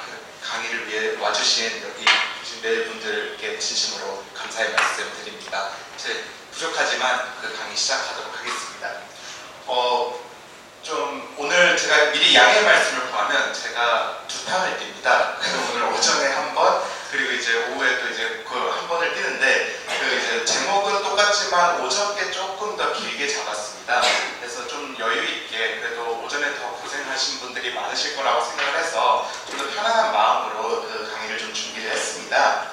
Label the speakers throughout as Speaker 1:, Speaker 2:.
Speaker 1: 그 강의를 위해 와주신 여기 계신 네 분들께 진심으로 감사의 말씀드립니다. 제 부족하지만 그 강의 시작하도록 하겠습니다. 좀 오늘 제가 미리 양해 말씀을 구하면 제가 두 편을 띱니다. 오늘 오전에 한 번, 그리고 이제 오후에 또 이제 그 한 번을 띄는데 그 이제 제목은 똑같지만 오전께 조금 더 길게 잡았습니다. 그래서 좀 여유 있게 그래도 오전에 더 고생하신 분들이 많으실 거라고 생각을 해서 좀 더 편안한 마음으로 그 강의를 좀 준비를 했습니다.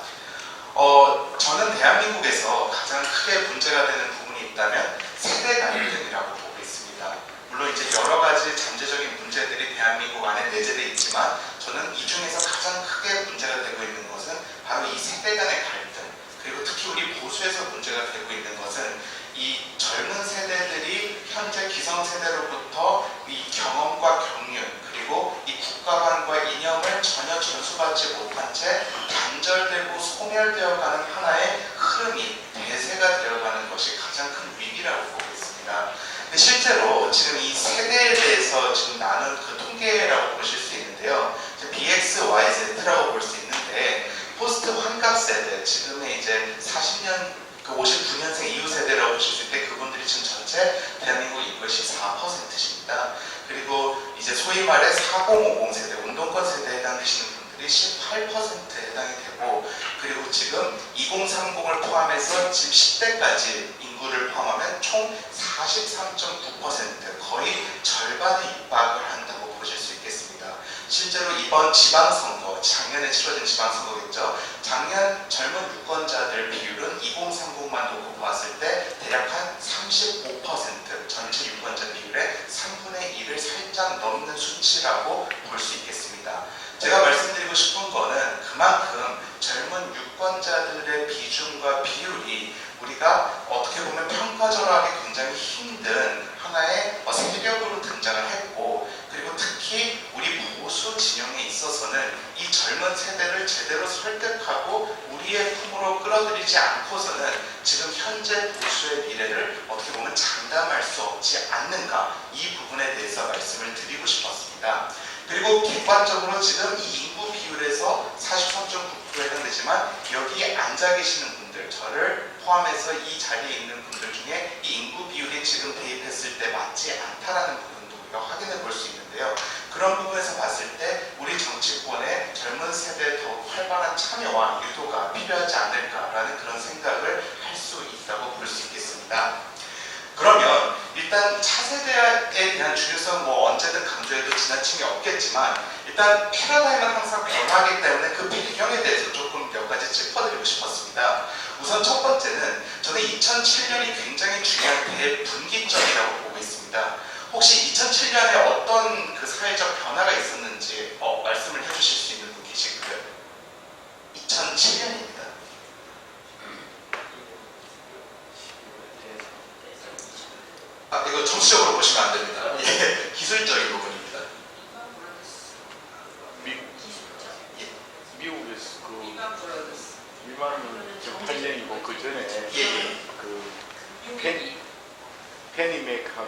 Speaker 1: 저는 대한민국에서 가장 크게 문제가 되는 부분이 있다면 세대 갈등이라고 보고 있습니다. 물론 이제 여러 가지 잠재적인 문제들이 대한민국 안에 내재되어 있지만 저는 이 중에서 가장 크게 문제가 되고 있는 것은 바로 이 세대 간의 갈등, 그리고 특히 우리 보수에서 문제가 되고 있는 것은 이 젊은 세대들이 현재 기성세대로부터 이 경험과 경륜, 그리고 이 국가관과 이념을 전혀 전수받지 못한 채 단절되고 소멸되어가는 하나의 흐름이 대세가 되어가는 것이 가장 큰 위기라고 보고 있습니다. 근데 실제로 지금 이 세대에 대해서 지금 나눈 그 통계라고 보실 수 있는데요. BX, Y, Z라고 볼 수 있는데 포스트 환갑 세대, 지금의 이제 40년, 그 59년생 이후 세대라고 보실 수 있는데 그분들이 지금 전체 대한민국 인구의 14%십니다. 그리고 이제 소위 말해 4050 세대, 운동권 세대에 해당되시는 분들이 18%에 해당이 되고, 그리고 지금 2030을 포함해서 지금 10대까지 인구를 포함하면 총 43.9%, 거의 절반에 육박을 한다고 보실 수 있겠습니다. 실제로 이번 지방선거, 작년에 치러진 지방선거겠죠. 작년 젊은 유권자들 비율은 2030만 놓고 보았을 때 대략 한 35%, 전체 유권자 비율의 3분의 1을 살짝 넘는 수치라고 볼 수 있겠습니다. 제가 말씀드리고 싶은 거는 그만큼 젊은 유권자들의 비중과 비율이 우리가 어떻게 보면 평가적으로 하기 굉장히 힘든 하나의 세력으로 등장을 했고, 그리고 특히 우리 보수 진영에 있어서는 이 젊은 세대를 제대로 설득하고 우리의 품으로 끌어들이지 않고서는 지금 현재 보수의 미래를 어떻게 보면 장담할 수 없지 않는가, 이 부분에 대해서 말씀을 드리고 싶었습니다. 그리고 객관적으로 지금 이 인구 비율에서 43.9%에 해당되지만 여기 앉아 계시는 분들, 저를 포함해서 이 자리에 있는 분들 중에 이 인구 비율이 지금 대입했을 때 맞지 않다라는 부분도 우리가 확인해 볼 수 있는데요. 그런 부분에서 봤을 때 우리 정치권의 젊은 세대의 더욱 활발한 참여와 유도가 필요하지 않을까라는 그런 생각을 할 수 있다고 볼 수 있겠습니다. 그러면 일단 차세대에 대한 중요성 언제든 강조해도 지나침이 없겠지만, 일단 패러다임은 항상 변화하기 때문에 그 배경에 대해서 조금 몇 가지 짚어드리고 싶었습니다. 우선 첫 번째는 저는 2007년이 굉장히 중요한 대분기점이라고 보고 있습니다. 혹시 2007년에 어떤 그 사회적 변화가 있었는지 말씀을 해주실 수 있는 분 계실까요? 2007년입니다. 이거 정치적으로 보시면 안 됩니다. 예, 기술적인 부분입니다.
Speaker 2: 미국에서 그 위만은 8년이고 그 전에 그 페니맥한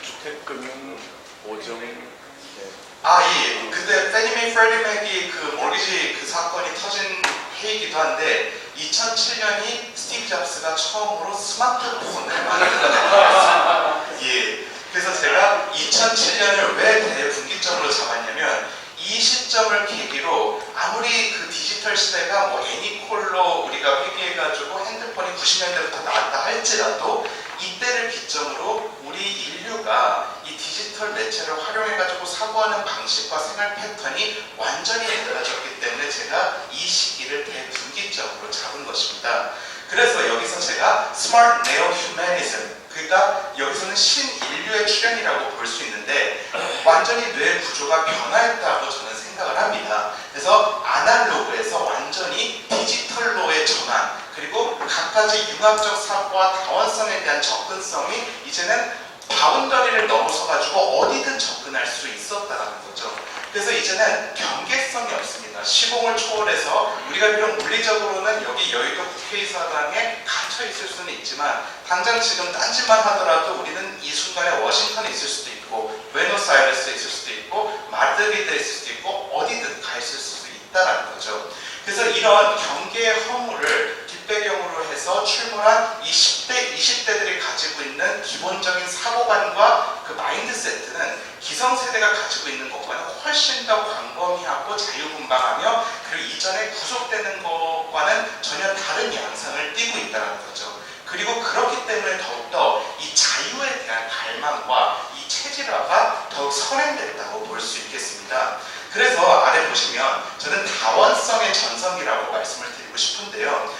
Speaker 2: 주택금융 보증.
Speaker 1: 예. 그때 페니맥, 프레디맥이 그 모기지 그 사건이 터진 해이기도 한데 2007년이 스티브 잡스가 처음으로 스마트폰을 만들었습니다. 예. 그래서 제가 2007년을 왜 대분기점으로 잡았냐면 이 시점을 계기로 아무리 그 디지털 시대가 애니콜로 우리가 회귀해가지고 핸드폰이 90년대부터 나왔다 할지라도 이때를 기점으로 우리 인류가 이 디지털 매체를 활용해가지고 사고하는 방식과 생활 패턴이 완전히 달라졌기 때문에 제가 이 시기를 대분기점으로 잡은 것입니다. 그래서 여기서 제가 Smart Neo-Humanism, 그러니까 여기서는 신인류의 출현이라고 볼 수 있는데 완전히 뇌 구조가 변화했다고 저는 생각을 합니다. 그래서 아날로그에서 완전히 디지털로의 전환, 그리고 각가지 융합적 사고와 다원성에 대한 접근성이 이제는 바운더리를 넘어서가지고 어디든 접근할 수 있었다는 거죠. 그래서 이제는 경계성이 없습니다. 시공을 초월해서 우리가 비록 물리적으로는 여기 여의도 국회의사당에 갇혀 있을 수는 있지만 당장 지금 딴짓만 하더라도 우리는 이 순간에 워싱턴에 있을 수도 있고 있고 부에노스아이레스에 있을 수도 있고 마드리드에 있을 수도 있고 어디든 가 있을 수도 있다라는 거죠. 그래서 이런 경계의 허물을 뒷배경으로 해서 출몰한 이 10대, 20대들이 가지고 있는 기본적인 사고관과 그 마인드세트는 기성세대가 가지고 있는 것과는 훨씬 더 광범위하고 자유분방하며 그리고 이전에 구속되는 것과는 전혀 다른 양상을 띠고 있다는 거죠. 그리고 그렇기 때문에 더욱더 이 자유에 대한 갈망과 이 체질화가 더욱 선행됐다고 볼 수 있겠습니다. 그래서 아래 보시면 저는 다원성의 전성기라고 말씀을 드리고 싶은데요.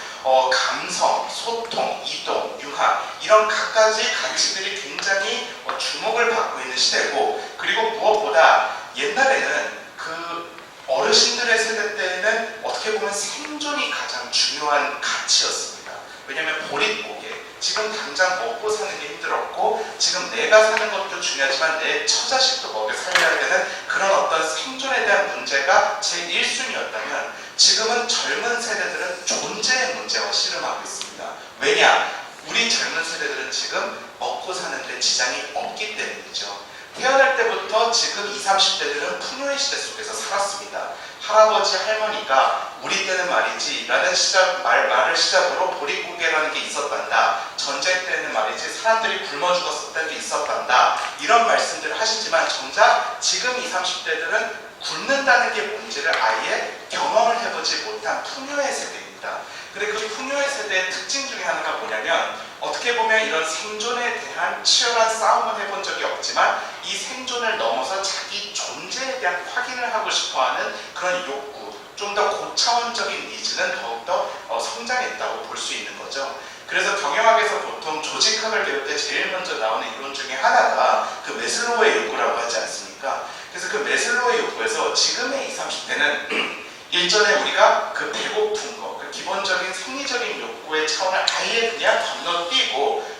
Speaker 1: 감성, 소통, 이동, 융합 이런 갖가지 가치들이 굉장히 주목을 받고 있는 시대고 그리고 무엇보다 옛날에는 그 어르신들의 세대 때에는 어떻게 보면 생존이 가장 중요한 가치였습니다. 왜냐하면 보릿고개 지금 당장 먹고 사는 게 힘들었고 지금 내가 사는 것도 중요하지만 내 처자식도 먹여 살려야 되는 그런 어떤 생존에 대한 문제가 제 1순위였다면 지금은 젊은 세대들은 존재의 문제와 씨름하고 있습니다. 왜냐? 우리 젊은 세대들은 지금 먹고 사는데 지장이 없기 때문이죠. 태어날 때부터 지금 20, 30대들은 풍요의 시대 속에서 살았습니다. 할아버지, 할머니가 우리 때는 말이지 라는 말을 시작으로 보릿고개라는 게 있었단다. 전쟁 때는 말이지 사람들이 굶어 죽었었다는 게 있었단다. 이런 말씀들을 하시지만 정작 지금 20, 30대들은 굶는다는 게 뭔지를 아예 경험을 해보지 못한 풍요의 세대입니다. 그리고 그 풍요의 세대의 특징 중에 하나가 뭐냐면 어떻게 보면 이런 생존에 대한 치열한 싸움을 해본 적이 없지만 이 생존을 넘어서 자기 존재에 대한 확인을 하고 싶어하는 그런 욕구, 좀 더 고차원적인 니즈는 더욱더 성장했다고 볼 수 있는 거죠. 그래서 경영학에서 보통 조직학을 배울 때 제일 먼저 나오는 이론 중에 하나가 그 매슬로우의 욕구라고 하지 않습니까? 그래서 그 매슬로우의 욕구에서 지금의 20, 30대는 일전에 우리가 그 배고픈 거, 그 기본적인 생리적인 욕구의 차원을 아예 그냥 건너뛰고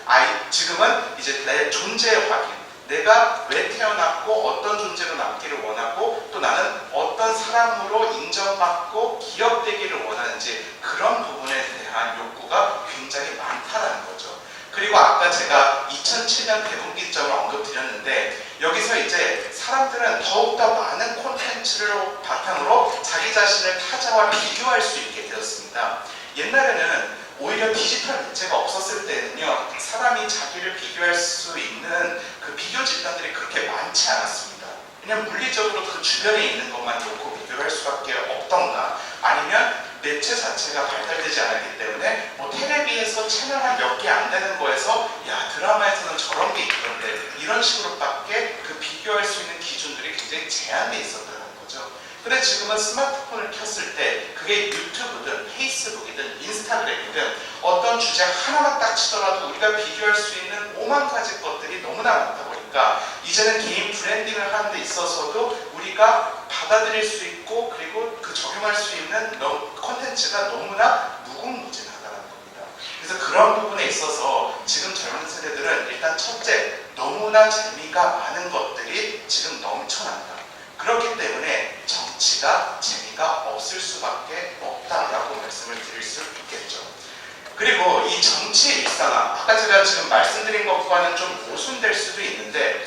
Speaker 1: 지금은 이제 내 존재의 확인, 내가 왜 태어났고 어떤 존재로 남기를 원하고 또 나는 어떤 사람으로 인정받고 기억되기를 원하는지 그런 부분에 대한 욕구가 굉장히 많다라는 거죠. 그리고 아까 제가 2007년 대분기점을 언급드렸는데 여기서 이제 사람들은 더욱더 많은 콘텐츠를 바탕으로 자기 자신을 타자와 비교할 수 있게 되었습니다. 옛날에는 오히려 디지털 매체가 없었을 때는요 사람이 자기를 비교할 수 있는 그 비교 집단들이 그렇게 많지 않았습니다. 그냥 물리적으로 그 주변에 있는 것만 놓고 비교를 할 수밖에 없던가 아니면 매체 자체가 발달되지 않았기 때문에 뭐 텔레비에서 채널 한 몇 개 안 되는 거에서 야 드라마에서는 저런 게 있던데 이런 식으로밖에 그 비교할 수 있는 기준들이 굉장히 제한돼 있었다는 거죠. 근데 지금은 스마트폰을 켰을 때 그게 유튜브든 페이스북이든 인스타그램이든 어떤 주제 하나만 딱 치더라도 우리가 비교할 수 있는 5만 가지 것들이 너무나 많다 보니까 이제는 개인 브랜딩을 하는 데 있어서도 우리가 받아들일 수 있고 그리고 그 적용할 수 있는 콘텐츠가 너무나 무궁무진하다는 겁니다. 그래서 그런 부분에 있어서 지금 젊은 세대들은 일단 첫째 너무나 재미가 많은 것들이 지금 넘쳐난다. 그렇기 때문에 정치가 재미가 없을 수밖에 없다라고 말씀을 드릴 수 있겠죠. 그리고 이 정치의 일상화, 아까 제가 지금 말씀드린 것과는 좀 모순될 수도 있는데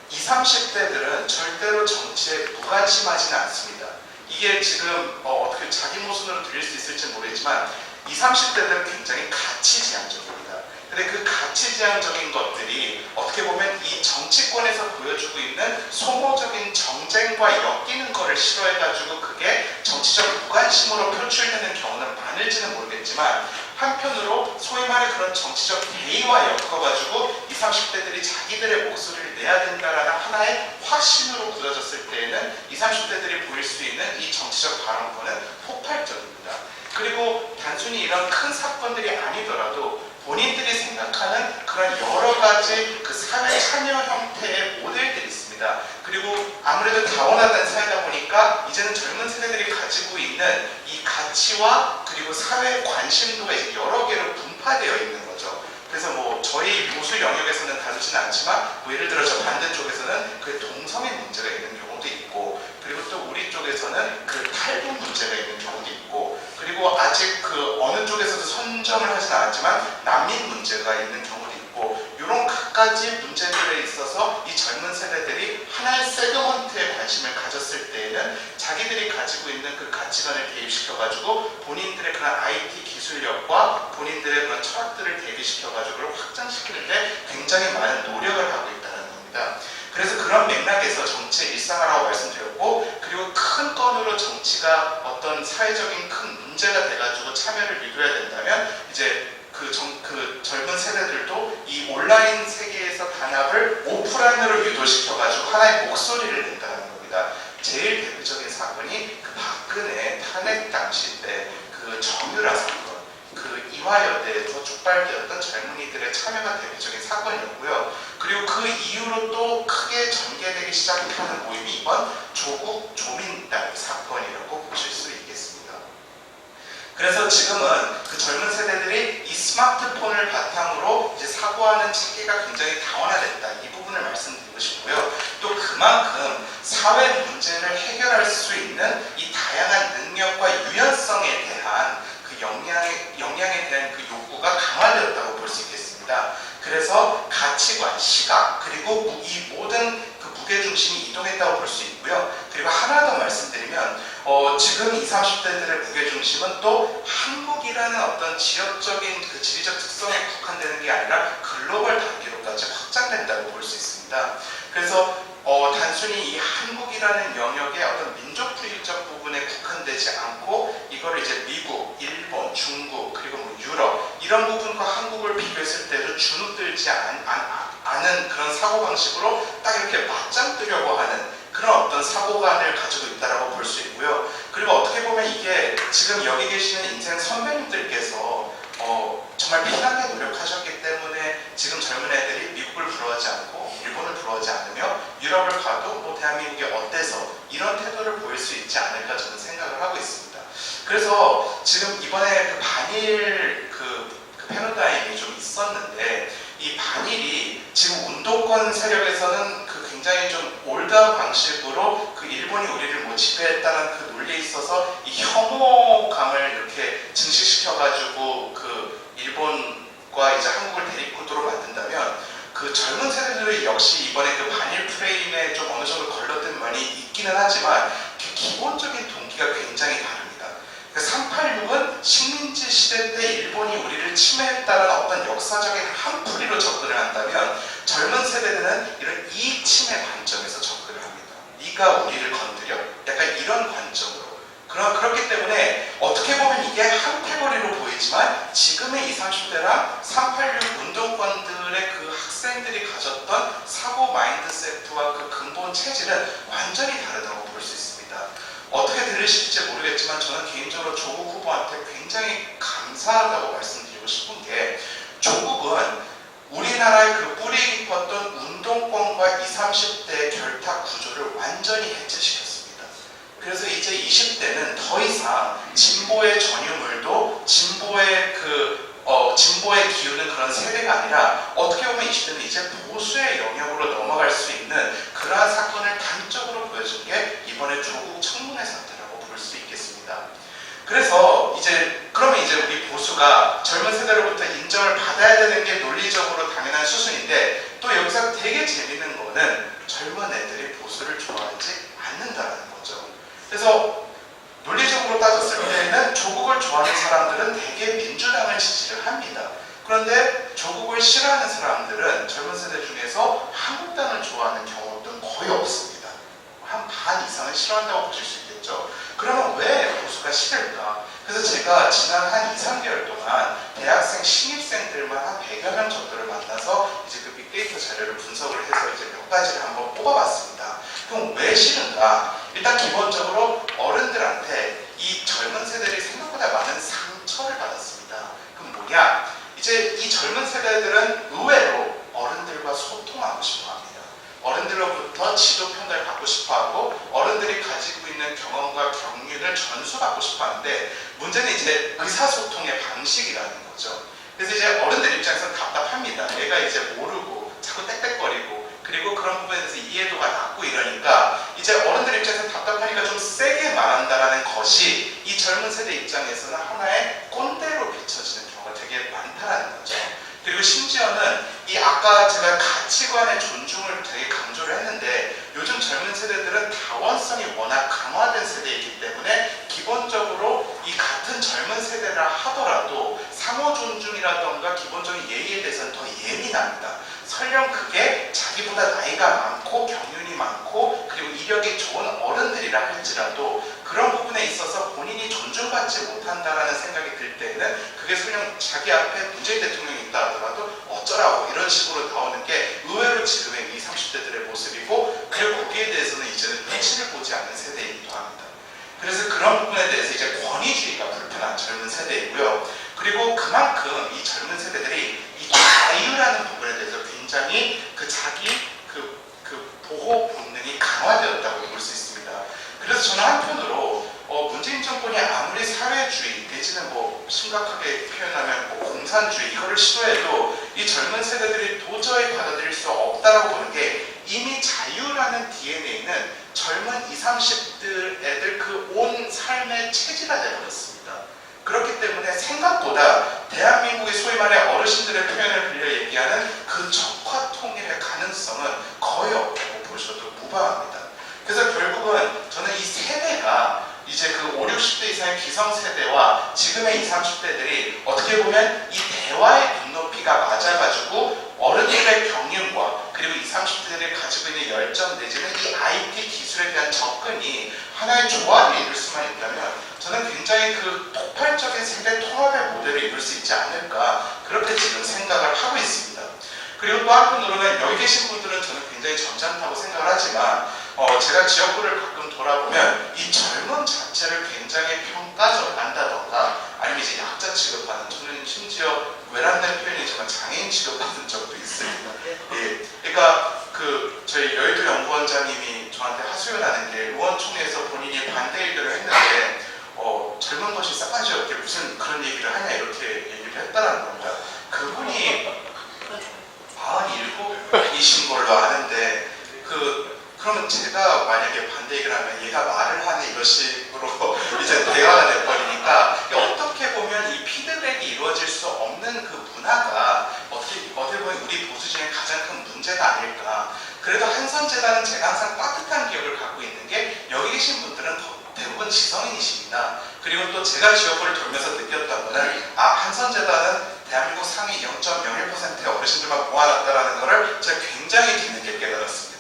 Speaker 1: 20, 30대들은 절대로 정치에 무관심하지는 않습니다. 이게 지금 어떻게 자기 모순으로 들릴 수 있을지 모르겠지만 20, 30대들은 굉장히 가치지향적입니다. 근데 그 가치지향적인 것들이 어떻게 보면 이 정치권에서 보여주고 있는 소모적인 정쟁과 엮이는 거를 싫어해가지고 그게 정치적 무관심으로 표출되는 경우는 많을지는 모르겠지만 한편으로 소위 말해 그런 정치적 대의와 엮어가지고 20, 30대들이 자기들의 목소리를 내야 된다라는 하나의 확신으로 굳어졌을 때에는 20, 30대들이 보일 수 있는 이 정치적 발언권은 폭발적입니다. 그리고 단순히 이런 큰 사건들이 아니더라도 본인들이 생각하는 그런 여러 가지 그 사회 참여 형태의 모델들이 있습니다. 그리고 아무래도 다원화된 사회다 보니까 이제는 젊은 세대들이 가지고 있는 이 가치와 그리고 사회 관심도가 이제 여러 개로 분파되어 있는 거죠. 그래서 뭐 저희 보수 영역에서는 다루지는 않지만 뭐 예를 들어 저 반대쪽에서는 그 동성애 문제가 있는 경우도 있고 그리고 또 우리 쪽에서는 그 탈북 문제가 있는 경우도 있고 그리고 아직 그 어느 쪽에서도 선점을 하진 않았지만 난민 문제가 있는 경우도 있고 이런 가지 문제들에 있어서 이 젊은 세대들이 하나의 세그먼트에 관심을 가졌을 때에는 자기들이 가지고 있는 그 가치관을 대입시켜가지고 본인들의 그런 IT 기술력과 본인들의 그런 철학들을 대비시켜가지고 그걸 확장시키는데 굉장히 많은 노력을 하고 있다는 겁니다. 그래서 그런 맥락에서 정치의 일상화라고 말씀드렸고, 그리고 큰 건으로 정치가 어떤 사회적인 큰 문제가 돼가지고 참여를 유도해야 된다면 이제 그 젊은 세대들도 이 온라인 세계에서 단합을 오프라인으로 유도시켜가지고 하나의 목소리를 낸다는 겁니다. 제일 대표적인 사건이 그 박근혜 탄핵 당시 때 그 정유라 사건, 그 이화여대에서 촉발되었던 젊은이들의 참여가 대표적인 사건이었고요. 그리고 그 이후로 또 크게 전개되기 시작하는 모임이 이번 조국 조민당 사건이라고 보실 수 있겠습니다. 그래서 지금은 그 젊은 세대들이 이 스마트폰을 바탕으로 이제 사고하는 체계가 굉장히 다원화됐다. 이 부분을 말씀드리고 싶고요. 또 그만큼 사회 문제를 해결할 수 있는 이 다양한 능력과 유연성에 대한 그 역량에 대한 그 욕구가 강화되었다고 볼 수 있겠습니다. 그래서 가치관, 시각, 그리고 이 모든 그 무게중심이 이동했다고 볼 수 있고요. 그리고 하나 더 말씀드리면 지금 20, 30대들의 무게중심은 또 한국이라는 어떤 지역적인 그 지리적 특성에 국한되는 게 아니라 글로벌 단계로까지 확장된다고 볼 수 있습니다. 그래서 단순히 이 한국이라는 영역의 어떤 민족주의적 부분에 국한되지 않고 이거를 이제 미국, 일본, 중국, 그리고 뭐 유럽 이런 부분과 한국을 비교했을 때도 주눅들지 않은 그런 사고방식으로 딱 이렇게 맞짱 뜨려고 하는 그런 어떤 사고관을 가지고 있다고 볼 수 있고요. 그리고 어떻게 보면 이게 지금 여기 계시는 인생 선배님들께서 정말 피나게 노력하셨기 때문에 지금 젊은 애들이 미국을 부러워하지 않고 일본을 부러워하지 않으며 유럽을 가도 뭐 대한민국이 어때서 이런 태도를 보일 수 있지 않을까 저는 생각을 하고 있습니다. 그래서 지금 이번에 그 반일 그 패러다임이 좀 있었는데 이 반일이 지금 운동권 세력에서는 그 굉장히 좀 올드한 방식으로 그 일본이 우리를 뭐 지배했다는 그 논리에 있어서 이 혐오감을 이렇게 증식시켜가지고 그 일본과 이제 한국을 대립구도로 만든다면 그 젊은 세대들이 역시 이번에 그 반일 프레임에 좀 어느 정도 걸렸던 면이 있기는 하지만 그 기본적인 동기가 굉장히 다릅니다. 386은 식민지 시대 때 일본이 우리를 침해했다는 어떤 역사적인 한풀이로 접근을 한다면 젊은 세대들은 이런 이익 침해 관점에서 접근을 합니다. 네가 우리를 건드려? 약간 이런 관점으로. 그렇기 때문에 어떻게 보면 이게 한 패거리로 보이지만 지금의 20, 30대랑 386 운동권들의 그 학생들이 가졌던 사고 마인드세트와 그 근본 체질은 완전히 다르다고 볼 수 있습니다. 어떻게 들으실지 모르겠지만 저는 개인적으로 조국 후보한테 굉장히 감사하다고 말씀드리고 싶은 게 조국은 우리나라의 그 뿌리 깊었던 운동권과 20, 30대의 결탁 구조를 완전히 해체시켰습니다. 그래서 이제 20대는 더 이상 진보의 전유물도 진보의 기우는 그런 세대가 아니라 어떻게 보면 20대는 이제 보수의 영역으로 넘어갈 수 있는 그러한 사건을 단적으로 보여준 게 이번에 조국 청문회 사태라고 볼 수 있겠습니다. 그래서 그러면 이제 우리 보수가 젊은 세대로부터 인정을 받아야 되는 게 논리적으로 당연한 수순인데 또 여기서 되게 재밌는 거는 젊은 애들이 보수를 좋아하지 않는다는 거죠. 그래서 논리적으로 따졌을 때에는 조국을 좋아하는 사람들은 대개 민주당을 지지를 합니다. 그런데 조국을 싫어하는 사람들은 젊은 세대 중에서 한국당을 좋아하는 경우는 거의 없습니다. 한 반 이상은 싫어한다고 보실 수 있겠죠. 그러면 왜 보수가 싫을까? 그래서 제가 지난 한 2, 3개월 동안 대학생 신입생들만 한 100여 명 정도를 만나서 이제 그 빅데이터 자료를 분석을 해서 이제 몇 가지를 한번 뽑아봤습니다. 그럼 왜 싫은가? 일단 기본적으로 어른들한테 이 젊은 세대들이 생각보다 많은 상처를 받았습니다. 그럼 뭐냐? 이제 이 젊은 세대들은 의외로 어른들과 소통하고 싶어 합니다. 어른들로부터 지도 편달을 받고 싶어 하고 어른들이 가지고 있는 경험과 경륜을 전수받고 싶어 하는데 문제는 이제 의사소통의 방식이라는 거죠. 그래서 이제 어른들 입장에서는 답답합니다. 얘가 이제 모르고 자꾸 땡땡거리고 그리고 그런 부분에 대해서 이해도가 낮고 이러니까 이제 어른들 입장에서 답답하니까 좀 세게 말한다는 것이 이 젊은 세대 입장에서는 하나의 꼰대로 비춰지는 경우가 되게 많다는 거죠. 그리고 그리고 심지어는 이 아까 제가 가치관의 존중을 되게 강조를 했는데 요즘 젊은 세대들은 다원성이 워낙 강화된 세대이기 때문에 기본적으로 이 같은 젊은 세대라 하더라도 상호 존중이라던가 기본적인 예의에 대해서는 더 예민합니다. 설령 그게 자기보다 나이가 많고 경륜이 많고 그리고 이력이 좋은 어른들이라 할지라도 그런 부분에 있어서 본인이 존중받지 못한다라는 생각이 들 때에는 그게 설령 자기 앞에 문재인 대통령이 있다 하더라도 어쩌라고 이런 식으로 나오는 게 의외로 지금의 20, 30대들의 모습이고 그리고 거기에 대해서는 이제는 눈치를 보지 않는 세대이기도 합니다. 그래서 그런 부분에 대해서 이제 권위주의가 불편한 젊은 세대이고요. 그리고 그만큼 이 젊은 세대들이 이 자유라는 부분에 대해서 굉장히 자기 보호 본능이 강화되었다고 볼 수 있습니다. 그래서 저는 한편으로 문재인 정권이 아무리 사회주의 내지는 심각하게 표현하면 공산주의 이거를 시도해도 이 젊은 세대들이 도저히 받아들일 수 없다라고 보는 게 이미 자유라는 DNA는 젊은 20, 30대 애들 그 온 삶의 체질화 되어버렸습니다. 그렇기 때문에 생각보다 대한민국의 소위 말해 어르신들의 표현을 빌려 얘기하는 그 적화 통일의 가능성은 거의 없다고 보셔도 무방합니다. 그래서 결국은 저는 이 세대가 이제 그 5, 60대 이상의 기성세대와 지금의 20, 30대들이 어떻게 보면 이 대화의 눈높이가 맞아가지고 어른들의 경륜과 그리고 20, 30대들이 가지고 있는 열정 내지는 이 IT 기술에 대한 접근이 하나의 조화를 이룰 수만 있다면 저는 굉장히 그 폭발적인 세대 통합의 모델을 이룰 수 있지 않을까 그렇게 지금 생각을 하고 있습니다. 그리고 또 한편으로는 여기 계신 분들은 저는 굉장히 점잖다고 생각을 하지만 제가 지역구를 가끔 돌아보면 이 젊은 자체를 굉장히 평가절한다던가 아니면 이제 약자 취급하는 저는 심지어 외람된 표현이지만 장애인 취급받은 적도 있습니다. 예, 그러니까 저희 여의도 연구원장님이 저한테 하소연하는 게 의원총회에서 본인이 반대 의견을 했는데 젊은 것이 싸가지 없게 무슨 그런 얘기를 하냐 이렇게 얘기를 했다는 겁니다. 그분이 47이신 걸로 아는데 그러면 제가 만약에 반대 얘기를 하면 얘가 말을 하네 이런 식으로 이제 대화가 돼버리니까 어떻게 보면 이 피드백이 이루어질 수 없는 그 문화가 어떻게 보면 우리 보수 중에 가장 큰 문제가 아닐까. 그래도 한선재단은 제가 항상 따뜻한 기억을 갖고 있는 게 여기 계신 분들은 대부분 지성인이십니다. 그리고 또 제가 지역구를 돌면서 느꼈던 거는 한선재단은 대한민국 상위 0.01%의 어르신들만 모아놨다라는 것을 제가 굉장히 뒤늦게 깨달았습니다.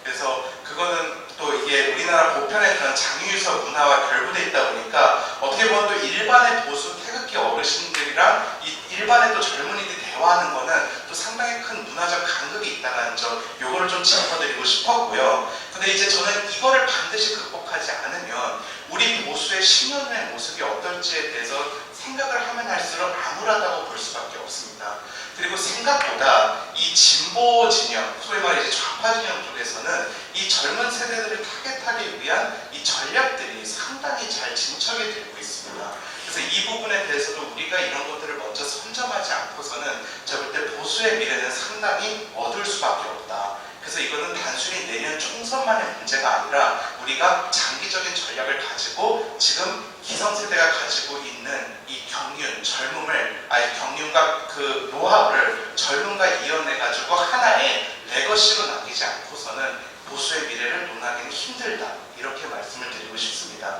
Speaker 1: 그래서 그거는 또 이게 우리나라 보편의 그런 장유유서 문화와 결부되어 있다 보니까 어떻게 보면 또 일반의 보수 태극기 어르신들이랑 이 일반의 또 젊은이들이 대화하는 거는 또 상당히 큰 문화적 간극이 있다는 점 요거를 좀 짚어드리고 싶었고요. 근데 이제 저는 이거를 반드시 극복하지 않으면 우리 보수의 10년 후의 모습이 어떨지에 대해서 생각을 하면 할수록 암울하다고 볼 수밖에 없습니다. 그리고 생각보다 이 진보 진영, 소위 말해 좌파 진영 쪽에서는 이 젊은 세대들을 타겟하기 위한 이 전략들이 상당히 잘 진척이 되고 있습니다. 그래서 이 부분에 대해서도 우리가 이런 것들을 먼저 선점하지 않고서는 제가 볼 때 보수의 미래는 상당히 어두울 수밖에 없다. 그래서 이거는 단순히 내년 총선만의 문제가 아니라 우리가 장기적인 전략을 가지고 지금 기성세대가 가지고 있는 이 경륜, 경륜과 그 노하우를 젊음과 이어내가지고 하나의 레거시로 남기지 않고서는 보수의 미래를 논하기는 힘들다. 이렇게 말씀을 드리고 싶습니다.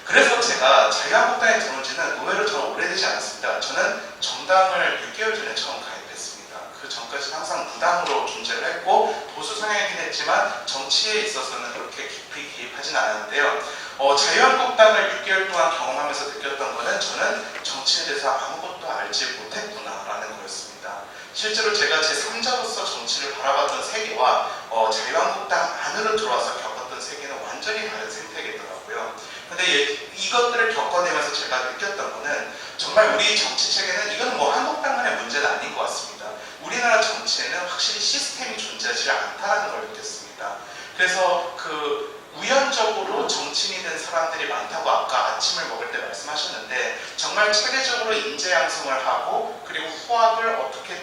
Speaker 1: 그래서 제가 자유한국당에 들어온 지는 의외로 저는 오래되지 않았습니다. 저는 정당을 6개월 전에 처음 가입했습니다. 그 전까지는 항상 무당으로 존재를 했고 보수 성향이긴 했지만 정치에 있어서는 그렇게 깊이 개입하진 않았는데요. 자유한국당을 6개월 동안 경험하면서 느꼈던 거는 저는 정치에 대해서 아무것도 알지 못했구나라는 거였습니다. 실제로 제가 제 3자로서 정치를 바라봤던 세계와 자유한국당 안으로 들어와서 겪었던 세계는 완전히 다른 생태계더라고요. 근데 이것들을 겪어내면서 제가 느꼈던 거는 정말 우리 정치 체계는 이건 한국당만의 문제는 아닌 것 같습니다. 우리나라 정치에는 확실히 시스템이 존재하지 않다는 걸 느꼈습니다. 그래서 우연적으로 정치인이 된 사람들이 많다고 아까 아침을 먹을 때 말씀하셨는데 정말 체계적으로 인재 양성을 하고 그리고 후학을 어떻게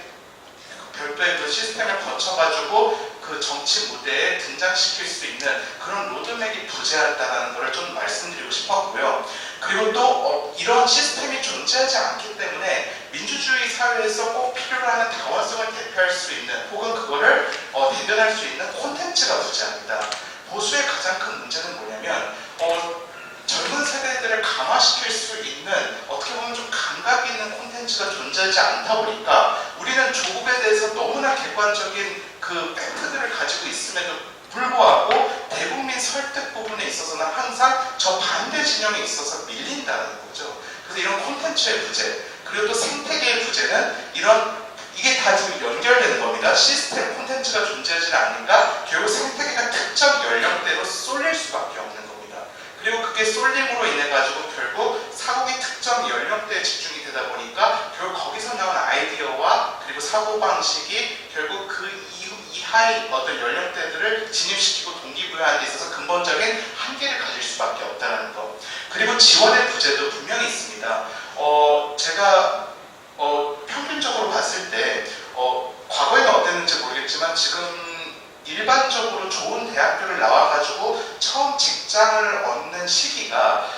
Speaker 1: 별도의 그 시스템을 거쳐가지고 그 정치 무대에 등장시킬 수 있는 그런 로드맵이 부재하다는 것을 좀 말씀드리고 싶었고요. 그리고 또 이런 시스템이 존재하지 않기 때문에 민주주의 사회에서 꼭 필요로 하는 다원성을 대표할 수 있는 혹은 그거를 대변할 수 있는 콘텐츠가 부재합니다. 보수의 가장 큰 문제는 뭐냐면 젊은 세대들을 감화시킬 수 있는 어떻게 보면 좀 감각 있는 콘텐츠가 존재하지 않다 보니까 우리는 조국에 대해서 너무나 객관적인 그 팩트들을 가지고 있음에도 불구하고 대국민 설득 부분에 있어서는 항상 저 반대 진영에 있어서 밀린다는 거죠. 그래서 이런 콘텐츠의 부재, 그리고 또 생태계의 부재는 이게 다 지금 연결되는 겁니다. 시스템 콘텐츠가 존재하지 않으니까 결국 생태계가 특정 연령대로 쏠릴 수밖에 없는 겁니다. 그리고 그게 쏠림으로 인해 가지고 결국 사고기 특정 연령대에 집중이 되다 보니까 결국 거기서 나온 아이디어와 그리고 사고방식이 결국 그 이하의 어떤 연령대들을 진입시키고 동기부여하는 데 있어서 근본적인 한계를 가질 수밖에 없다는 것. 그리고 지원의 부재도 분명히 있습니다. 제가 평균적으로 봤을 때 과거에는 어땠는지 모르겠지만 지금 일반적으로 좋은 대학교를 나와가지고 처음 직장을 얻는 시기가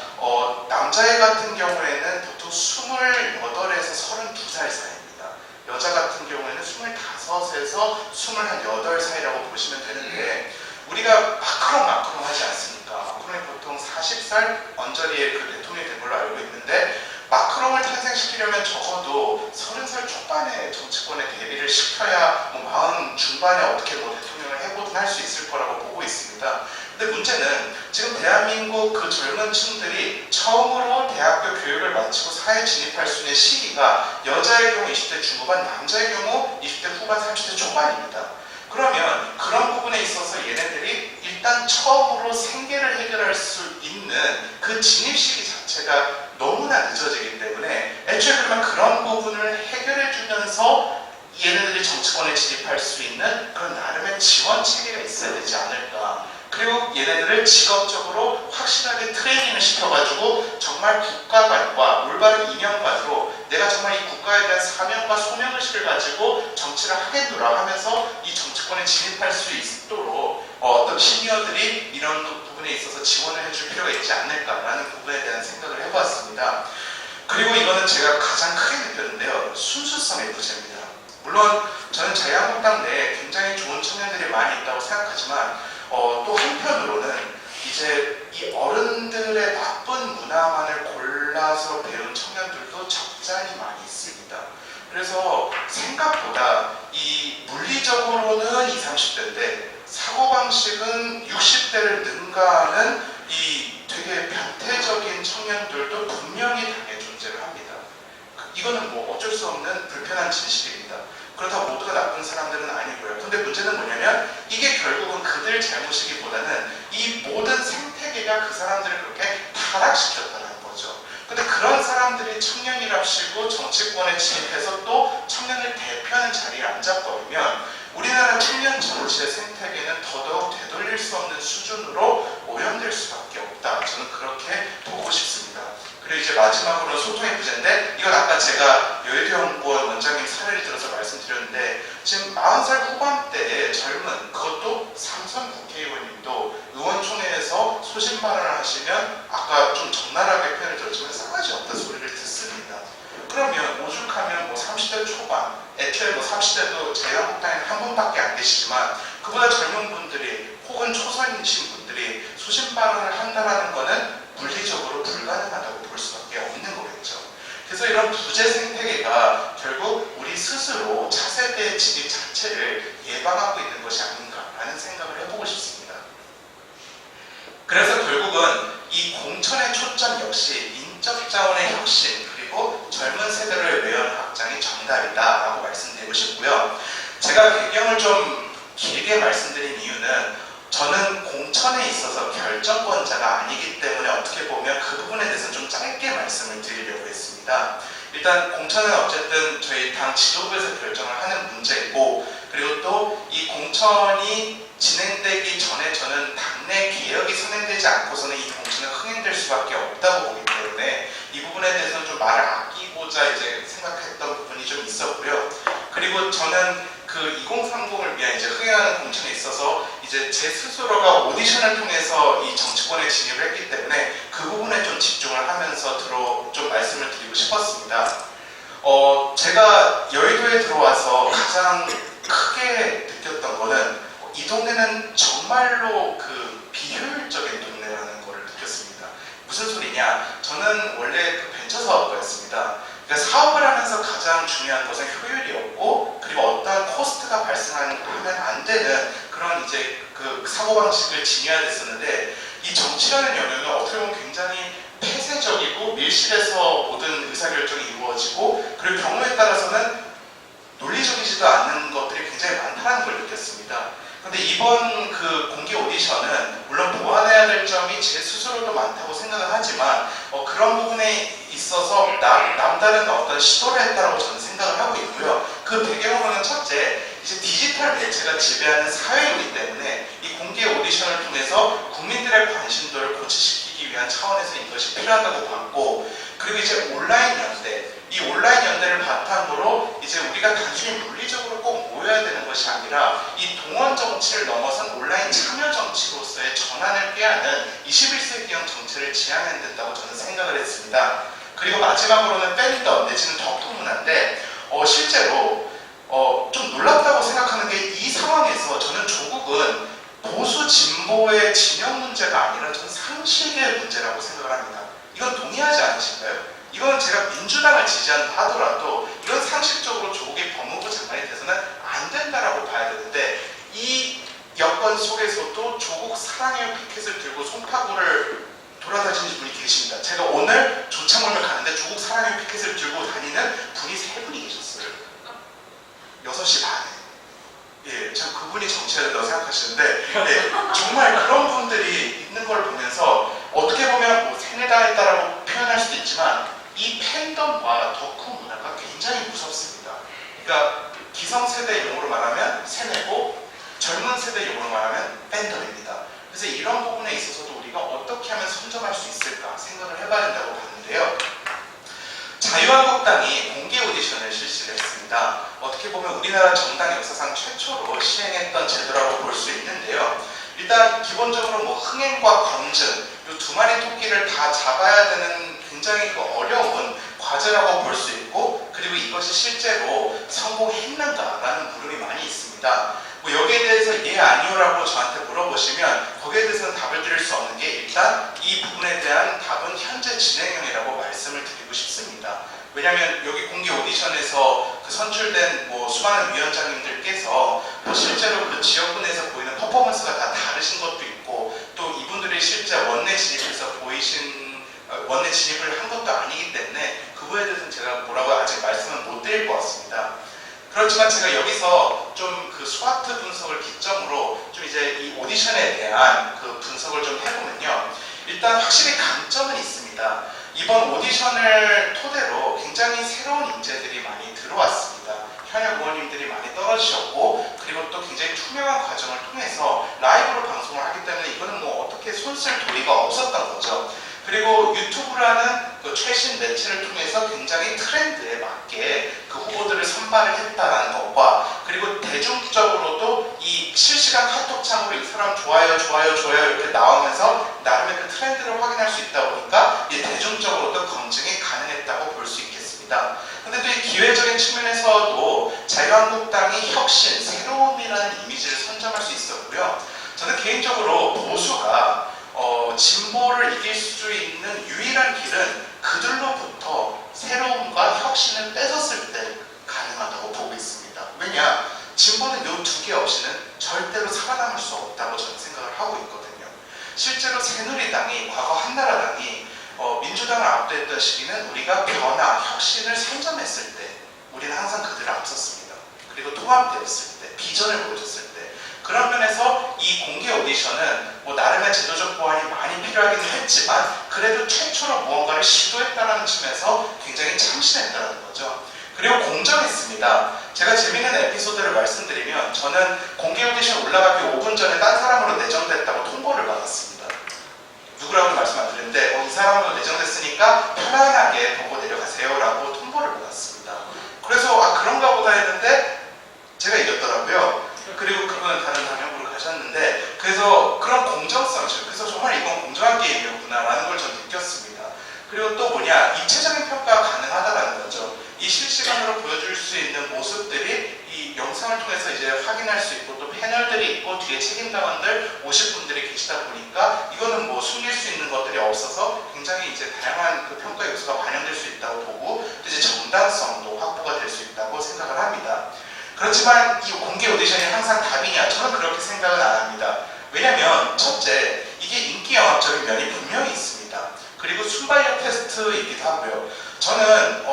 Speaker 1: 남자애 같은 경우에는 보통 28에서 32살 사이입니다. 여자 같은 경우에는 25에서 28 사이라고 보시면 되는데 우리가 마크롱 하지 않습니까? 마크롱이 보통 40살 언저리에 그 대통령이 된 걸로 알고 있는데 마크롱을 탄생시키려면 적어도 30살 초반에 정치권에 데뷔를 시켜야 40 중반에 어떻게 대통령을 해보든 할 수 있을 거라고 보고 있습니다. 근데 문제는 지금 대한민국 그 젊은 층들이 처음으로 대학교 교육을 마치고 사회에 진입할 수 있는 시기가 여자의 경우 20대 중후반, 남자의 경우 20대 후반, 30대 초반입니다. 그러면 그런 부분에 있어서 얘네들이 일단 처음으로 생계를 해결할 수 있는 그 진입 시기 자체가 너무나 늦어지기 때문에 애초에 그러면 그런 부분을 해결해 주면서 얘네들이 정치권에 진입할 수 있는 그런 나름의 지원 체계가 있어야 되지 않을까. 그리고 얘네들을 직업적으로 확실하게 트레이닝을 시켜가지고 정말 국가관과 올바른 이념관으로 내가 정말 이 국가에 대한 사명과 소명의식을 가지고 정치를 하겠노라 하면서 이 정치권에 진입할 수 있도록 어떤 시니어들이 이런 부분에 있어서 지원을 해줄 필요가 있지 않을까라는 부분에 대한 생각을 해보았습니다. 그리고 이거는 제가 가장 크게 느꼈는데요. 순수성의 부재입니다. 물론 저는 자유한국당 내에 굉장히 좋은 청년들이 많이 있다고 생각하지만 또 한편으로는 이제 이 어른들의 나쁜 문화만을 골라서 배운 청년들도 적잖이 많이 있습니다. 그래서 생각보다 이 물리적으로는 20, 30대인데 사고방식은 60대를 능가하는 이 되게 변태적인 청년들도 분명히 당에 존재를 합니다. 이거는 어쩔 수 없는 불편한 진실입니다. 그렇다고 모두가 나쁜 사람들은 아니고요. 근데 문제는 뭐냐면 이게 결국은 그들 잘못이기보다는 이 모든 생태계가 그 사람들을 그렇게 타락시켰다는 거죠. 근데 그런 사람들이 청년이랍시고 정치권에 진입해서 또 청년을 대표하는 자리에 앉아버리면 우리나라 청년 정치의 생태계는 더더욱 되돌릴 수 없는 수준으로 오염될 수밖에 없다. 저는 그렇게 보고 싶습니다. 그리고 이제 마지막으로 소통의 부재인데 이건 아까 제가 여의도연구원 원장님 사례를 들어서 말씀드렸는데 지금 40살 후반대의 젊은 그것도 삼선 국회의원님도 의원총회에서 소신 발언을 하시면 아까 좀 적나라하게 표현을 들었지만 싸가지 없다 소리를 듣습니다. 그러면 오죽하면 30대 초반, 애초에 30대도 자유한국당에 한 분밖에 안 계시지만 그보다 젊은 분들이 혹은 초선이신 분들이 소신 발언을 한다는 거는 물리적으로 불가능하다고 볼 수밖에 없는 거겠죠. 그래서 이런 부재 생태계가 결국 우리 스스로 차세대 진입 자체를 예방하고 있는 것이 아닌가라는 생각을 해보고 싶습니다. 그래서 결국은 이 공천의 초점 역시 인적 자원의 혁신 그리고 젊은 세대를 위한 확장이 정답이다라고 말씀드리고 싶고요. 제가 배경을 좀 길게 말씀드린 이유는 저는 공천에 있어서 결정권자가 아니기 때문에 어떻게 보면 그 부분에 대해서 좀 짧게 말씀을 드리려고 했습니다. 일단 공천은 어쨌든 저희 당 지도부에서 결정을 하는 문제이고 그리고 또 이 공천이 진행되기 전에 저는 당내 개혁이 선행되지 않고서는 이 공천은 흥행될 수밖에 없다고 보기 때문에 이 부분에 대해서는 좀 말을 아끼고자 이제 생각했던 부분이 좀 있었고요. 그리고 저는 그 2030을 위한 이제 흥행하는 공천에 있어서 이제 제 스스로가 오디션을 통해서 이 정치권에 진입을 했기 때문에 그 부분에 좀 집중을 하면서 좀 말씀을 드리고 싶었습니다. 제가 여의도에 들어와서 가장 크게 느꼈던 거는 이 동네는 정말로 그 비효율적인 동네라는 걸 느꼈습니다. 무슨 소리냐? 저는 원래 그 벤처 사업가였습니다. 그러니까 사업을 하면서 가장 중요한 것은 효율이었고, 그리고 어떠한 코스트가 발생하면 안 되는 그런 이제 그 사고방식을 지녀야 됐었는데, 이 정치라는 영역은 어떻게 보면 굉장히 폐쇄적이고 밀실에서 모든 의사결정이 이루어지고, 그리고 경우에 따라서는 논리적이지도 않는 것들이 굉장히 많다는 걸 느꼈습니다. 근데 이번 그 공개 오디션은 물론 보완해야 될 점이 제 스스로도 많다고 생각을 하지만 그런 부분에 있어서 남다른 어떤 시도를 했다고 저는 생각을 하고 있고요. 그 배경으로는 첫째, 이제 디지털 매체가 지배하는 사회이기 때문에 이 공개 오디션을 통해서 국민들의 관심도를 고취시키기 위한 차원에서 이것이 필요하다고 봤고, 그리고 이제 온라인 연대, 이 온라인 연대를 바탕으로 이제 우리가 단순히 물리적으로 꼭 모여야 되는 것이 아니라 이 동원 정치를 넘어선 온라인 참여 정치로서의 전환을 꾀하는 21세기형 정치를 지향해야 된다고 저는 생각을 했습니다. 그리고 마지막으로는 팬덤 내지는 덕후 문화인데 실제로 좀 놀랍다고 생각하는 게 이 상황에서 저는 조국은 보수 진보의 진영 문제가 아니라 저는 상식의 문제라고 생각을 합니다. 이건 동의하지 않으신가요? 이건 제가 민주당을 지지한다 하더라도 이건 상식적으로 조국이 법무부 장관이 돼서는 안 된다라고 봐야 되는데, 이 여건 속에서도 조국 사랑의 피켓을 들고 송파구를 돌아다니는 분이 계십니다. 제가 오늘 조창원을 가는데 조국 사랑의 피켓을 들고 다니는 분이 3분이 계셨어요. 6시 반에. 예, 참 그분이 정치해야 된다고 생각하시는데, 예, 정말 그런 분들이 있는 걸 보면서 어떻게 보면 뭐 세뇌당했다라고 표현할 수도 있지만 이 팬덤과 덕후 문화가 굉장히 무섭습니다. 그러니까 기성세대 용어로 말하면 세뇌고 젊은 세대 용어로 말하면 팬덤입니다. 그래서 이런 부분에 있어서도 우리가 어떻게 하면 선점할 수 있을까 생각을 해봐야 된다고 봤는데요. 자유한국당이 공개 오디션을 실시를 했습니다. 어떻게 보면 우리나라 정당 역사상 최초로 시행했던 제도라고 볼 수 있는데요. 일단 기본적으로 뭐 흥행과 검증, 이 두 마리 토끼를 다 잡아야 되는 굉장히 그 어려운 과제라고 볼 수 있고, 그리고 이것이 실제로 성공했는가라는 물음이 많이 있습니다. 뭐 여기에 대해서 예 아니오라고 저한테 물어보시면 거기에 대해서는 답을 드릴 수 없는 게, 일단 이 부분에 대한 답은 현재 진행형이라고 말씀을 드리고 싶습니다. 왜냐하면 여기 공개 오디션에서 그 선출된 뭐 수많은 위원장님들께서 뭐 실제로 그 지역군에서 보이는 퍼포먼스가 다 다르신 것도 있고, 또 이분들이 실제 원내 진입해서 원내 진입을 한 것도 아니기 때문에 그 부분에 대해서는 제가 뭐라고 아직 말씀은 못 드릴 것 같습니다. 그렇지만 제가 여기서 좀 그 스와트 분석을 기점으로 좀 이제 이 오디션에 대한 그 분석을 좀 해보면요. 일단 확실히 강점은 있습니다. 이번 오디션을 토대로 굉장히 새로운 인재들이 많이 들어왔습니다. 현역 의원님들이 많이 떨어지셨고, 그리고 또 굉장히 투명한 과정을 통해서 라이브로 방송을 하기 때문에 이거는 뭐 어떻게 손쓸 도리가 없었던 거죠. 그리고 유튜브라는 그 최신 매체를 통해서 굉장히 트렌드에 맞게 그 후보들을 선발을 했다는 것과, 그리고 대중적으로도 이 실시간 카톡창으로 이 사람 좋아요 이렇게 나오면서 나름의 그 트렌드를 확인할 수 있다 보니까 이 대중적으로도 검증이 가능했다고 볼 수 있겠습니다. 근데 또 이 기회적인 측면에서도 자유한국당이 혁신, 새로움이라는 이미지를 선점할 수 있었고요. 저는 개인적으로 보수가 진보를 이길 수 있는 유일한 길은 그들로부터 새로움과 혁신을 뺏었을 때 가능하다고 보고 있습니다. 왜냐? 진보는 이 두 개 없이는 절대로 살아남을 수 없다고 저는 생각을 하고 있거든요. 실제로 새누리당이, 과거 한나라당이 민주당을 압도했던 시기는 우리가 변화, 혁신을 선점했을 때 우리는 항상 그들을 앞섰습니다. 그리고 통합되었을 때, 비전을 보여줬을 때, 그런 면에서 이 공개 오디션은 뭐 나름의 제도적 보완이 많이 필요하긴 했지만 그래도 최초로 무언가를 시도했다는 측면에서 굉장히 참신했다는 거죠. 그리고 공정했습니다. 제가 재밌는 에피소드를 말씀드리면, 저는 공개 오디션 올라가기 5분 전에 딴 사람으로 내정됐다고 통보를 받았습니다. 누구라고 말씀 안 드렸는데 이 사람으로 내정됐으니까 편안하게 보고 내려가세요 라고 통보를 받았습니다. 그래서 그런가 보다 했는데 제가 이겼더라고요. 그리고 그분은 다른 방향으로 가셨는데, 그래서 그런 공정성, 그래서 정말 이건 공정한 게임이었구나 라는 걸 전 느꼈습니다. 그리고 또 뭐냐, 입체적인 평가가 가능하다는 거죠. 이 실시간으로 보여줄 수 있는 모습들이 이 영상을 통해서 이제 확인할 수 있고 또 패널들이 있고 뒤에 책임당원들 50분들이 계시다 보니까 이거는 뭐 숨길 수 있는 것들이 없어서 굉장히 이제 다양한 그 평가 요소가 반영될 수 있다고 보고 또 이제 정당성도 확보가 될 수 있다고 생각을 합니다. 그렇지만 이 공개 오디션이 항상 답이냐? 저는 그렇게 생각은 안 합니다. 왜냐면 첫째, 이게 인기 영합적인 면이 분명히 있습니다. 그리고 순발력 테스트이기도 하고요. 저는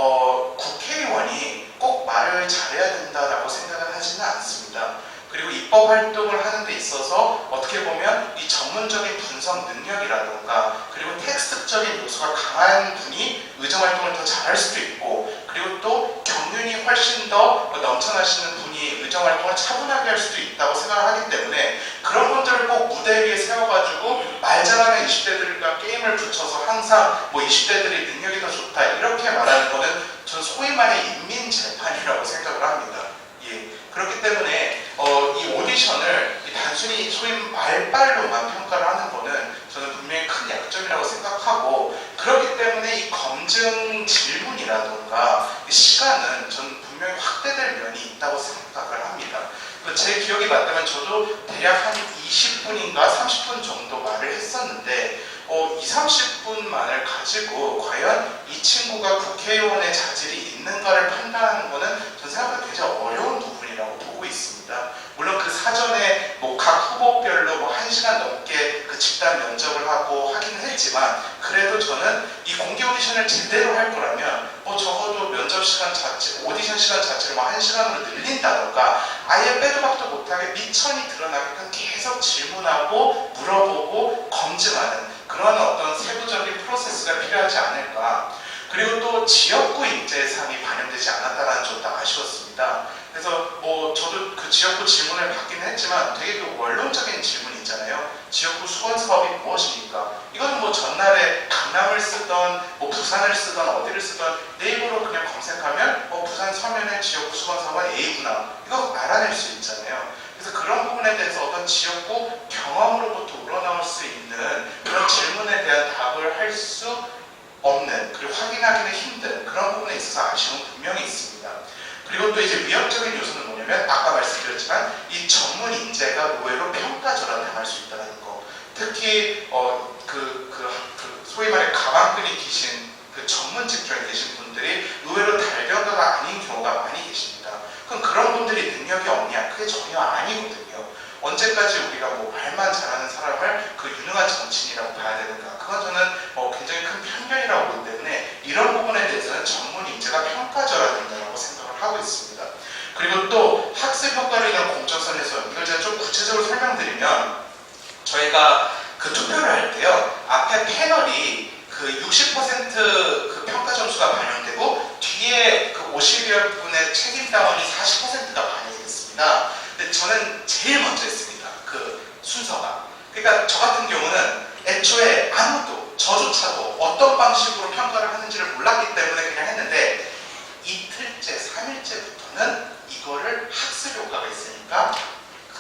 Speaker 1: 국회의원이 꼭 말을 잘해야 된다라고 생각은 하지는 않습니다. 그리고 입법 활동을 하는 데 있어서 어떻게 보면 이 전문적인 분석 능력이라던가 그리고 텍스트적인 요소가 강한 분이 의정 활동을 더 잘할 수도 있고 그리고 또 경륜이 훨씬 더 넘쳐나시는 분이 의정 활동을 차분하게 할 수도 있다고 생각을 하기 때문에 그런 분들을 꼭 무대 위에 세워가지고 말 잘하는 20대들과 게임을 붙여서 항상 뭐 20대들이 능력이 더 좋다 이렇게 말하는 거는 전 소위 말해 인민재판이라고 생각을 합니다. 예. 그렇기 때문에 이 오디션을 단순히 소위 말빨로만 평가를 하는 거는 저는 분명히 큰 약점이라고 생각하고 그렇기 때문에 이 검증 질문이라던가 시간은 저는 분명히 확대될 면이 있다고 생각을 합니다. 제 기억이 맞다면 저도 대략 한 20분인가 30분 정도 말을 했었는데 20-30분만을 가지고 과연 이 친구가 국회의원의 자질이 있는가를 판단하는 것은 전 생각보다 굉장히 어려운 부분이라고 보고 있습니다. 물론 그 사전에 뭐 각 후보별로 뭐 1시간 넘게 그 집단 면접을 하고 하기는 했지만 그래도 저는 이 공개 오디션을 제대로 할 거라면 적어도 면접 시간 자체, 오디션 시간 자체를 뭐 1시간으로 늘린다던가 아예 빼도 박도 못하게 미천이 드러나게끔 계속 질문하고 물어보고 검증하는 그런 어떤 세부적인 프로세스가 필요하지 않을까. 그리고 또 지역구 인재상이 반영되지 않았다는 점도 아쉬웠습니다. 그래서 뭐 저도 그 지역구 질문을 받긴 했지만 되게 그 원론적인 질문이 있잖아요. 지역구 수건 사업이 무엇입니까? 이건 뭐 전날에 강남을 쓰던 뭐 부산을 쓰던 어디를 쓰던 네이버로 그냥 검색하면 부산 서면의 지역구 수건 사업은 A구나 이거 알아낼 수 있잖아요. 그래서 그런 부분에 대해서 어떤 지역구 경험으로부터 우러나올 수 있는 그런 질문에 대한 답을 할 수 없는 그리고 확인하기는 힘든 그런 부분에 있어서 아쉬움은 분명히 있습니다. 그리고 또 이제 위협적인 요소는 뭐냐면 아까 말씀드렸지만 이 전문 인재가 의외로 평가절하를 당할 수 있다는 거. 특히 소위 말해 가방끈이 기신 그 전문 직종에 계신 분들이 의외로 달변가가 아닌 경우가 많이 계십니다. 그럼 그런 분들이 능력이 없냐? 그게 전혀 아니거든요. 언제까지 우리가 뭐 말만 잘하는 사람을 그 유능한 정치인이라고 봐야 되는가? 그건 저는 굉장히 큰 편견이라고 보기 때문에 이런 부분에 대해서는 전문 인재가 평가절하된다고 생각을 하고 있습니다. 그리고 또 학습 효과로 인한 공정성 해서 이걸 제가 좀 구체적으로 설명드리면 저희가 그 투표를 할 때요 앞에 패널이 그 60% 그 평가 점수가 반영되고 뒤에 그 50여 분의 책임당원이 40%가 반영이 됐습니다. 근데 저는 제일 먼저 했습니다. 그 순서가. 그러니까 저 같은 경우는 애초에 아무도 저조차도 어떤 방식으로 평가를 하는지를 몰랐기 때문에 그냥 했는데 이틀째, 3일째부터는 이거를 학습 효과가 있으니까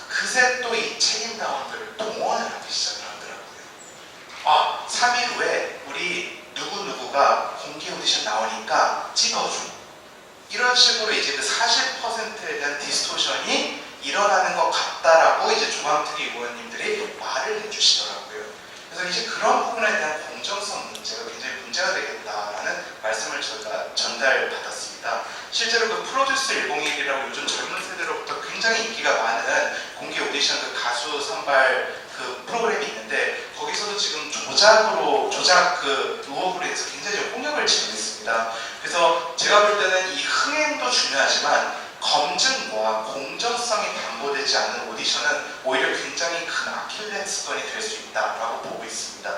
Speaker 1: 그새 또 이 책임당원들을 동원을 하기 시작을 하더라고요. 3일 후에 우리 누구누구가 공개 오디션 나오니까 찍어줘. 이런 식으로 이제 그 40%에 대한 디스토션이 일어나는 것 같다라고 이제 조광특위 의원님들이 말을 해주시더라고요. 그래서 이제 그런 부분에 대한 공정성 문제가 굉장히 문제가 되겠다라는 말씀을 저희가 전달받았습니다. 실제로 그 프로듀스 101이라고 요즘 젊은 세대로부터 굉장히 인기가 많은 공개 오디션 그 가수 선발 그 프로그램이 있는데 거기서도 지금 조작 그 의혹으로 인해서 굉장히 홍역을 치고 있습니다. 그래서 제가 볼 때는 이 흥행도 중요하지만 검증과 공정성이 담보되지 않는 오디션은 오히려 굉장히 큰 아킬레스건이 될 수 있다라고 보고 있습니다.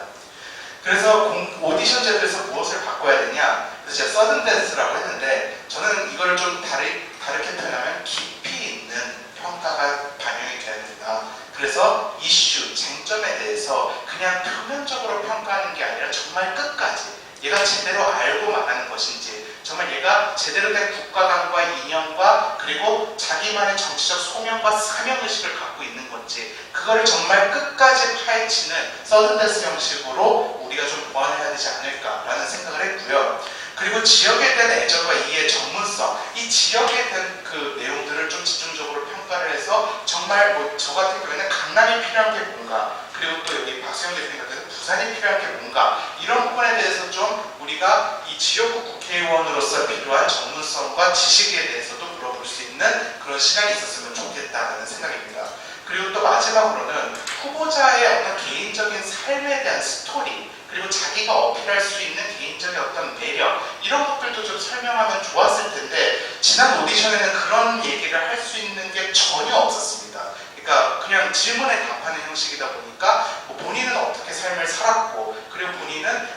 Speaker 1: 그래서 오디션 제도에서 무엇을 바꿔야 되냐? 그래서 제가 서든데스라고 했는데 저는 이걸 좀 다르게 표현하면 깊이 있는 평가가 반영이 돼야 된다. 그래서 이슈, 쟁점에 대해서 그냥 표면적으로 평가하는 게 아니라 정말 끝까지 얘가 제대로 알고 말하는 것인지 정말 얘가 제대로 된 국가관과 이념과 그리고 자기만의 정치적 소명과 사명의식을 갖고 있는 건지 그거를 정말 끝까지 파헤치는 서든데스 형식으로 우리가 좀 보완해야 되지 않을까라는 생각을 했고요. 그리고 지역에 대한 애정과 이해, 전문성, 이 지역에 대한 그 내용들을 좀 집중적으로 평가를 해서 정말 뭐 저 같은 경우에는 강남이 필요한 게 뭔가, 그리고 또 여기 박수영 대표님 같은 경우는 부산이 필요한 게 뭔가, 이런 부분에 대해서 좀 우리가 이 지역구 국회의원으로서 필요한 전문성과 지식에 대해서도 물어볼 수 있는 그런 시간이 있었으면 좋겠다는 생각입니다. 그리고 또 마지막으로는 후보자의 어떤 개인적인 삶에 대한 스토리, 그리고 자기가 어필할 수 있는 개인적인 어떤 매력, 이런 것들도 좀 설명하면 좋았을 텐데 지난 오디션에는 그런 얘기를 할 수 있는 게 전혀 없었습니다. 그러니까 그냥 질문에 답하는 형식이다 보니까 뭐 본인은 어떻게 삶을 살았고, 그리고 본인은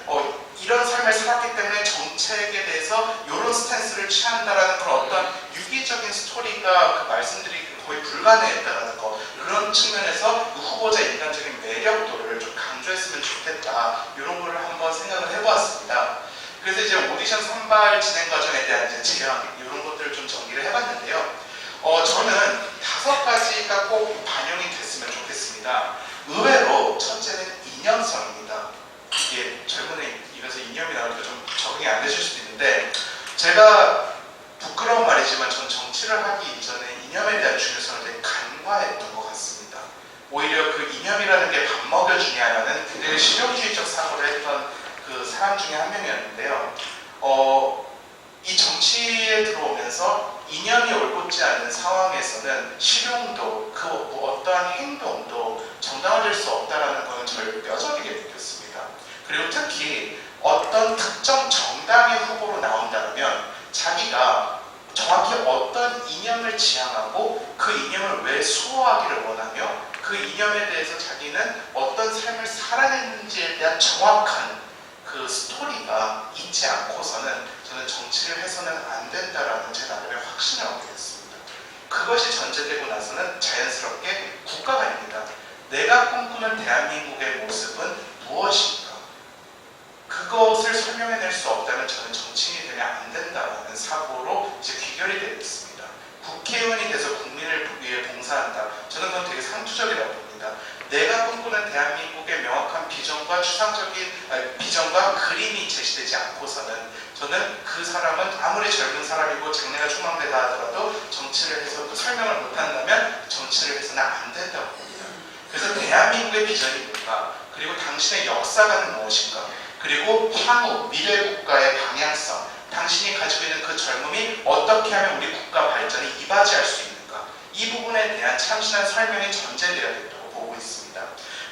Speaker 1: 이런 삶을 살았기 때문에 정책에 대해서 이런 스탠스를 취한다라는 그런 어떤 유기적인 스토리가 그 말씀드리기 거의 불가능했다라는 거, 그런 측면에서 그 후보자 인간적인 매력도를 좀 강조했으면 좋겠다, 이런 거를 한번 생각을 해보았습니다. 그래서 이제 오디션 선발 진행 과정에 대한 이제 제안, 이런 것들을 좀 정리를 해봤는데요. 저는 5가지가 꼭 반영이 됐으면 좋겠습니다. 의외로 첫째는 이념성입니다. 이게 젊은이 입에서 이념이 나오니까 좀 적응이 안 되실 수도 있는데, 제가 부끄러운 말이지만 전 정치를 하기 이전에 이념에 대한 중요성을 되게 간과했던 것 같습니다. 오히려 그 이념이라는 게 밥 먹여주냐라는 굉장히 실용주의적 사고를 했던 그 사람 중에 한 명이었는데요. 이 정치에 들어오면서 이념이 올곧지 않은 상황에서는 실용도, 그 어떠한 행동도 정당화될 수 없다는 것은 저를 뼈저리게 느꼈습니다. 그리고 특히 어떤 특정 정당의 후보로 나온다면 자기가 정확히 어떤 이념을 지향하고 그 이념을 왜 수호하기를 원하며 그 이념에 대해서 자기는 어떤 삶을 살아냈는지에 대한 정확한 그 스토리가 있지 않고서는 저는 정치를 해서는 안 된다라는 제 나름의 확신을 얻게 됐습니다. 그것이 전제되고 나서는 자연스럽게 국가관입니다. 내가 꿈꾸는 대한민국의 모습은 무엇인가? 그것을 설명해낼 수 없다면 저는 정치인이 되면 안 된다라는 사고로 이제 귀결이 되겠습니다. 국회의원이 돼서 국민을 위해 봉사한다. 저는 그건 되게 상투적이라고 봅니다. 내가 꿈꾸는 대한민국의 명확한 비전과 비전과 그림이 제시되지 않고서는 저는 그 사람은 아무리 젊은 사람이고 장래가 촉망되다 하더라도 정치를 해서 설명을 못한다면 정치를 해서는 안 된다고 봅니다. 그래서 대한민국의 비전이 뭔가, 그리고 당신의 역사관은 무엇인가, 그리고 향후 미래 국가의 방향성, 당신이 가지고 있는 그 젊음이 어떻게 하면 우리 국가 발전에 이바지할 수 있는가, 이 부분에 대한 참신한 설명이 전제되어야 된다고 보고 있습니다.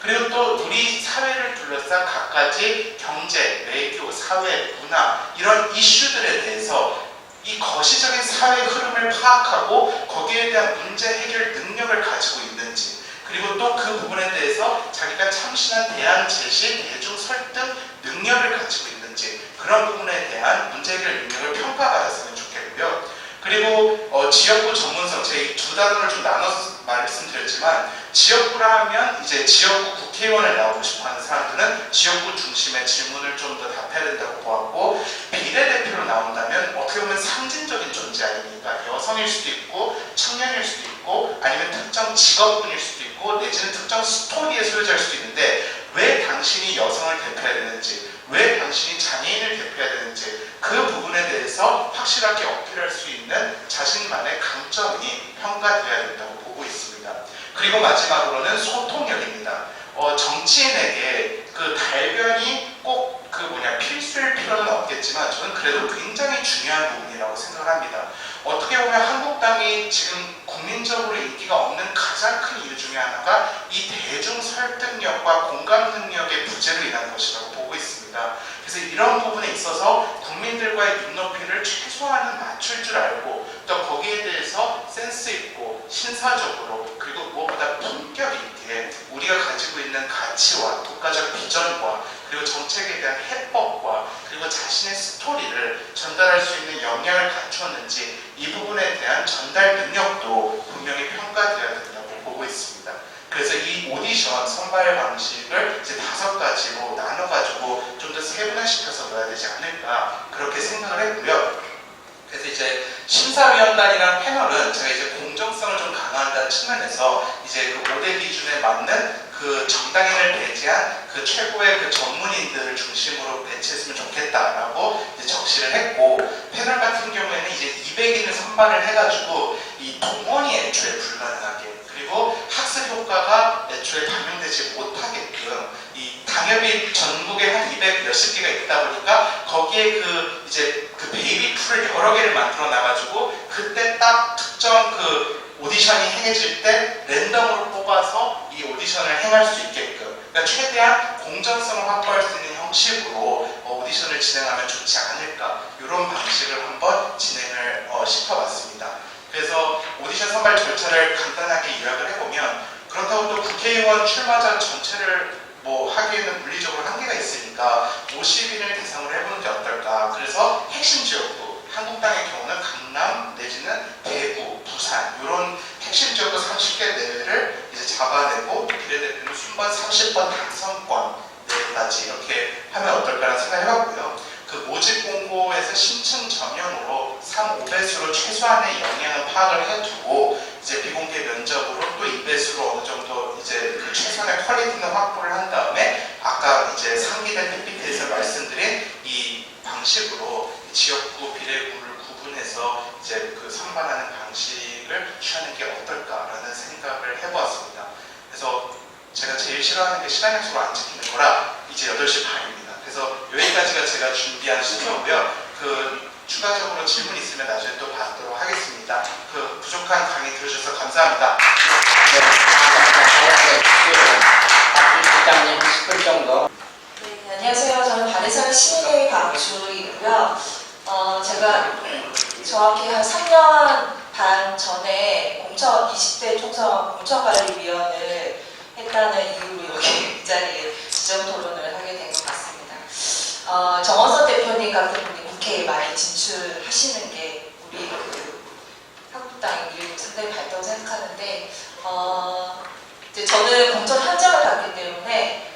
Speaker 1: 그리고 또 우리 사회를 둘러싼 갖가지 경제, 외교, 사회, 문화, 이런 이슈들에 대해서 이 거시적인 사회 흐름을 파악하고 거기에 대한 문제 해결 능력을 가지고 있는지, 그리고 또 그 부분에 대해서 자기가 참신한 대안 제시, 대중 설득 능력을 가지고 있는지, 그런 부분에 대한 문제 해결 능력을 평가받았으면 좋겠고요. 그리고 지역구 전문성, 제가 이 두 단어를 좀 나눠서 말씀드렸지만, 지역구라 하면 이제 지역구 국회의원을 나오고 싶어하는 사람들은 지역구 중심의 질문을 좀 더 답해야 된다고 보았고, 비례대표로 나온다면 어떻게 보면 상징적인 존재 아닙니까? 여성일 수도 있고 청년일 수도 있고 아니면 특정 직업군일 수도 있고 내지는 특정 스토리의 소유자일 수도 있는데, 왜 당신이 여성을 대표해야 되는지, 왜 당신이 장애인을 대표해야 되는지, 그 부분에 대해서 확실하게 어필할 수 있는 자신만의 강점이 평가되어야 된다고 보고 있습니다. 그리고 마지막으로는 소통력입니다. 정치인에게 그 달변이 꼭 필수일 필요는 없겠지만 저는 그래도 굉장히 중요한 부분이라고 생각을 합니다. 어떻게 보면 한국당이 지금 국민적으로 인기가 없는 가장 큰 이유 중에 하나가 이 대중 설득력과 공감 능력의 부재로 인한 것이라고 보고 있습니다. 그래서 이런 부분에 있어서 국민들과의 눈높이를 최소한은 맞출 줄 알고, 또 거기에 대해서 센스 있고 신사적으로, 그리고 무엇보다 품격 있게 우리가 가지고 있는 가치와 국가적 비전과 그리고 정책에 대한 해법과 그리고 자신의 스토리를 전달할 수 있는 역량을 갖추었는지, 이 부분에 대한 전달 능력도 분명히 평가되어야 된다고 보고 있습니다. 그래서 이 오디션 선발 방식을 이제 5가지로 나눠가지고 좀 더 세분화시켜서 넣어야 되지 않을까, 그렇게 생각을 했고요. 그래서 이제 심사위원단이랑 패널은 제가 이제 공정성을 좀 강화한다는 측면에서 이제 그 5대 기준에 맞는 그 정당인을 배제한 그 최고의 그 전문인들을 중심으로 배치했으면 좋겠다라고 이제 적시를 했고, 패널 같은 경우에는 이제 200인을 선발을 해가지고 이 동원이 애초에 불가능하게, 그리고 학습 효과가 애초에 반영되지 못하게끔 이 당협이 전국에 한 200 몇십 개가 있다 보니까 거기에 이제 그 베이비 풀을 여러 개를 만들어 놔가지고 그때 딱 특정 그 오디션이 행해질 때 랜덤으로 뽑아서 이 오디션을 행할 수 있게끔, 그러니까 최대한 공정성을 확보할 수 있는 형식으로 오디션을 진행하면 좋지 않을까, 이런 방식을 한번 진행을 시켜봤습니다. 그래서 오디션 선발 절차를 간단하게 요약을 해보면, 그렇다고 또 국회의원 출마자 전체를 하기에는 물리적으로 한계가 있으니까 50인을 대상으로 해보는 게 어떨까. 그래서 핵심 지역구, 한국당의 경우는 강남 내지는 대구, 부산 이런 핵심 지역구 30개 내외를 이제 잡아내고 비례대표는 순번 30번 당선권 내까지 이렇게 하면 어떨까라는 생각을 해봤고요. 그 모집 공고에서 신청 전형으로 3, 5배수로 최소한의 영향을 파악을 해두고 이제 비공개 면접으로 또 2배수로 어느 정도 이제 그 최선의 퀄리티는 확보를 한 다음에 아까 이제 상기된 PPT에서 말씀드린 이 방식으로 지역구, 비례구를 구분해서 이제 그 선발하는 방식을 취하는 게 어떨까라는 생각을 해보았습니다. 그래서 제가 제일 싫어하는 게 시간 약속을 안 지키는 거라 이제 8시 반입니다. 그래서 여기까지가 제가 준비한 순서고요. 그 추가적으로 질문 있으면 나중에 또 받도록 하겠습니다. 그 부족한 강의 들어주셔서 감사합니다.
Speaker 3: 박주시장님 10분 정도.
Speaker 4: 네, 안녕하세요. 저는 바리산 시민회의 박주이고요. 제가 정확히 한 3년 반 전에 20대 총선 공천관리위원을 했다는 이유로 여기 이 자리에 지정 토론을 하게 된 것 같습니다. 정원석 대표님 같은 분이 국회에 많이 진출하시는 게 우리 한국당의 상당히 발전 생각하는데, 이제 저는 공천 현장을 갔기 때문에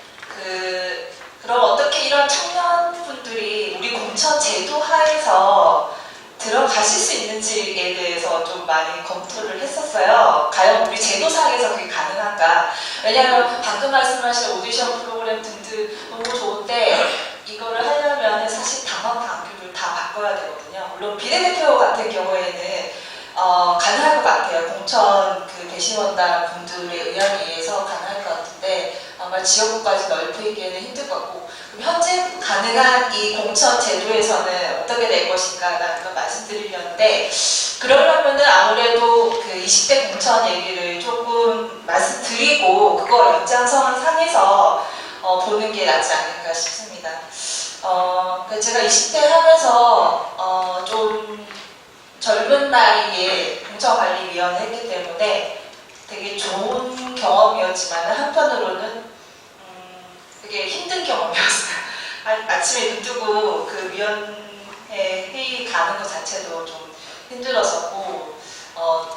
Speaker 4: 그럼 어떻게 이런 청년분들이 우리 공천 제도 하에서 들어가실 수 있는지에 대해서 좀 많이 검토를 했었어요. 과연 우리 제도상에서 그게 가능한가? 왜냐하면 방금 말씀하신 오디션 프로그램 등등 너무 좋은데 이거를 하려면 사실 당원 당규를 다 바꿔야 되거든요. 물론 비례대표 같은 경우에는 가능할 것 같아요. 공천 대신원단 분들의 의향에 의해서 가능할 것 같은데 아마 지역구까지 넓히기에는 힘들 것 같고, 그럼 현재 가능한 이 공천 제도에서는 어떻게 될 것인가라는 걸 말씀드리려는데, 그러려면은 아무래도 그 20대 공천 얘기를 조금 말씀드리고 그거 연장선 상에서 보는 게 낫지 않을까 싶습니다. 제가 20대 하면서 좀 젊은 나이에 공천관리위원을 했기 때문에 되게 좋은 경험이었지만 한편으로는 되게 힘든 경험이었어요. 아침에 눈 뜨고 그 위원회 회의 가는 것 자체도 좀 힘들었었고,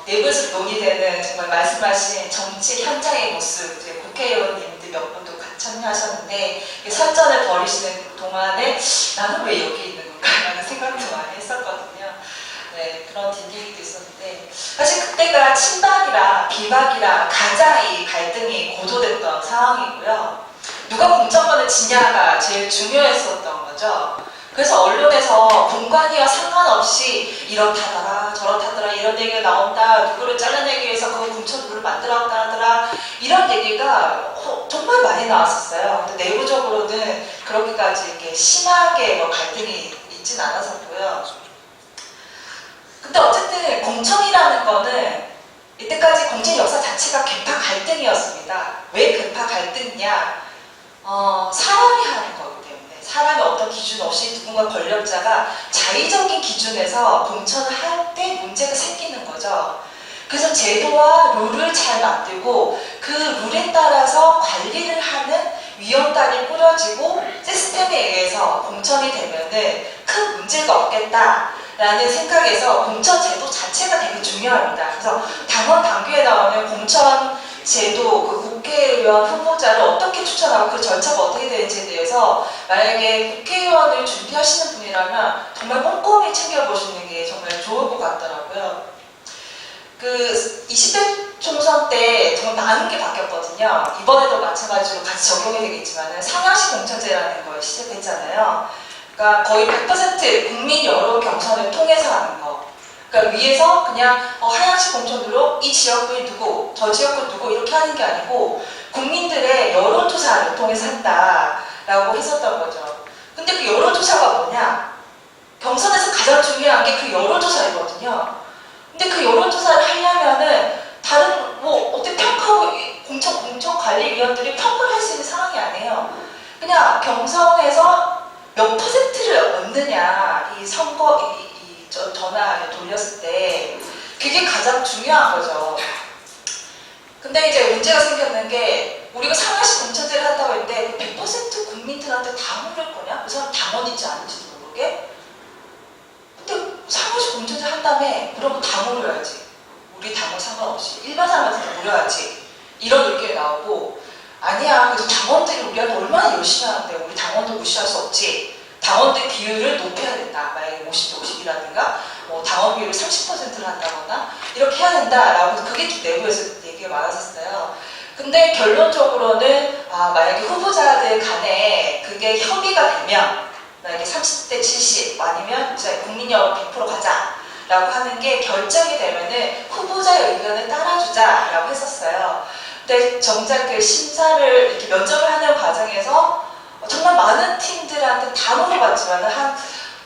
Speaker 4: 내부에서 논의되는 정말 말씀하신 정치 현장의 모습, 이제 국회의원님들 몇 분도 같이 참여하셨는데 설전을 벌이시는 동안에 나는 왜 여기 있는 건가라는 생각도 많이 했었거든요. 네, 그런 딜레이도 있었는데 사실 그때가 친박이랑 비박이랑 가장 이 갈등이 고조됐던 상황이고요. 누가 공천권을 지냐가 제일 중요했었던 거죠. 그래서 언론에서 공관위와 상관없이 이렇다더라 저렇다더라 이런 얘기가 나온다, 누구를 잘라내기 위해서 그 공천부를 만들었다더라 이런 얘기가 정말 많이 나왔었어요. 근데 내부적으로는 그렇게까지 이렇게 심하게 갈등이 있진 않았었고요. 근데 어쨌든 공천이라는 거는 이때까지 공천 역사 자체가 개파 갈등이었습니다. 왜 개파 갈등이냐? 사람이 하는 거기 때문에, 사람이 어떤 기준 없이 누군가 권력자가 자의적인 기준에서 공천을 할 때 문제가 생기는 거죠. 그래서 제도와 룰을 잘 만들고 그 룰에 따라서 관리를 하는 위원단이 꾸려지고 시스템에 의해서 공천이 되면은 큰 문제가 없겠다라는 생각에서 공천 제도 자체가 되게 중요합니다. 그래서 당원 당규에 나오는 공천 제도, 그 국회의원 후보자를 어떻게 추천하고 그 절차가 어떻게 되는지에 대해서 만약에 국회의원을 준비하시는 분이라면 정말 꼼꼼히 챙겨보시는 게 정말 좋을 것 같더라고요. 그 20대 총선 때 정말 많은 게 바뀌었거든요. 이번에도 마찬가지로 같이 적용이 되겠지만 상향식 공천제라는 걸 시작했잖아요. 그러니까 거의 100% 국민 여론 경선을 통해서 하는 거. 그러니까 위에서 그냥 하향식 공천으로 이 지역구에 누구, 저 지역구 누구 이렇게 하는 게 아니고 국민들의 여론조사를 통해서 한다라고 했었던 거죠. 근데 그 여론조사가 뭐냐? 경선에서 가장 중요한 게 그 여론조사이거든요. 근데 그 여론조사를 하려면은 다른 어떻게 공천관리위원들이 평가를 할 수 있는 상황이 아니에요. 그냥 경선에서 몇 퍼센트를 얻느냐, 이 선거, 전화를 돌렸을 때 그게 가장 중요한 거죠. 근데 이제 문제가 생겼는 게 우리가 상하식 공천제를 한다고 했는데 100% 국민들한테 다 물을 거냐? 그 사람 당원인지 아닌지도 모르게? 근데 상하식 공천제 한 다음에 그러면 다 물어야지. 우리 당원 상관없이 일반 사람한테 물어야지. 이런 의견이 나오고 아니야. 그래서 당원들이 우리한테 얼마나 열심히 하는데 우리 당원도 무시할 수 없지. 당원들 비율을 높여야 된다. 만약에 50대 50이라든가 당원 비율을 30%를 한다거나 이렇게 해야 된다라고 그게 좀 내부에서 얘기가 많았었어요. 근데 결론적으로는 만약에 후보자들 간에 그게 협의가 되면 만약에 30대 70 아니면 이제 국민 여론 100% 가자라고 하는 게 결정이 되면은 후보자의 의견을 따라주자라고 했었어요. 근데 정작 그 심사를 이렇게 면접을 하는 과정에서 정말 많은 팀들한테 다 물어봤지만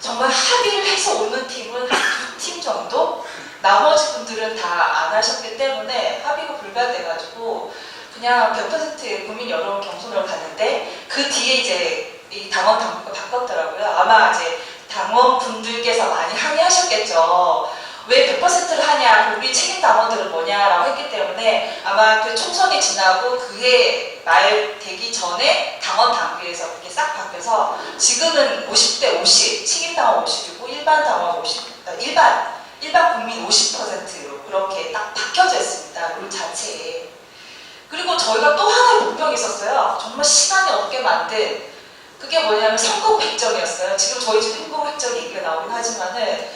Speaker 4: 정말 합의를 해서 오는 팀은 한 2팀 정도? 나머지 분들은 다 안 하셨기 때문에 합의가 불가돼가지고 그냥 100% 국민 여론 경선으로 갔는데 그 뒤에 이제 이 당원 당규가 바뀌었더라고요. 아마 이제 당원분들께서 많이 항의하셨겠죠. 왜 100%를 하냐, 우리 책임 당원들은 뭐냐라고 했기 때문에 아마 그 총선이 지나고 그게 말 되기 전에 당원 당규에서 그게 싹 바뀌어서 지금은 50대 50, 책임 당원 50이고 일반 당원 50, 일반 국민 50%로 그렇게 딱 바뀌어져 있습니다. 룰 자체에. 그리고 저희가 또 하나의 목표가 있었어요. 정말 시간이 없게 만든 그게 뭐냐면 선거 획정이었어요. 지금 저희 집 행복 획정 얘기가 나오긴 하지만은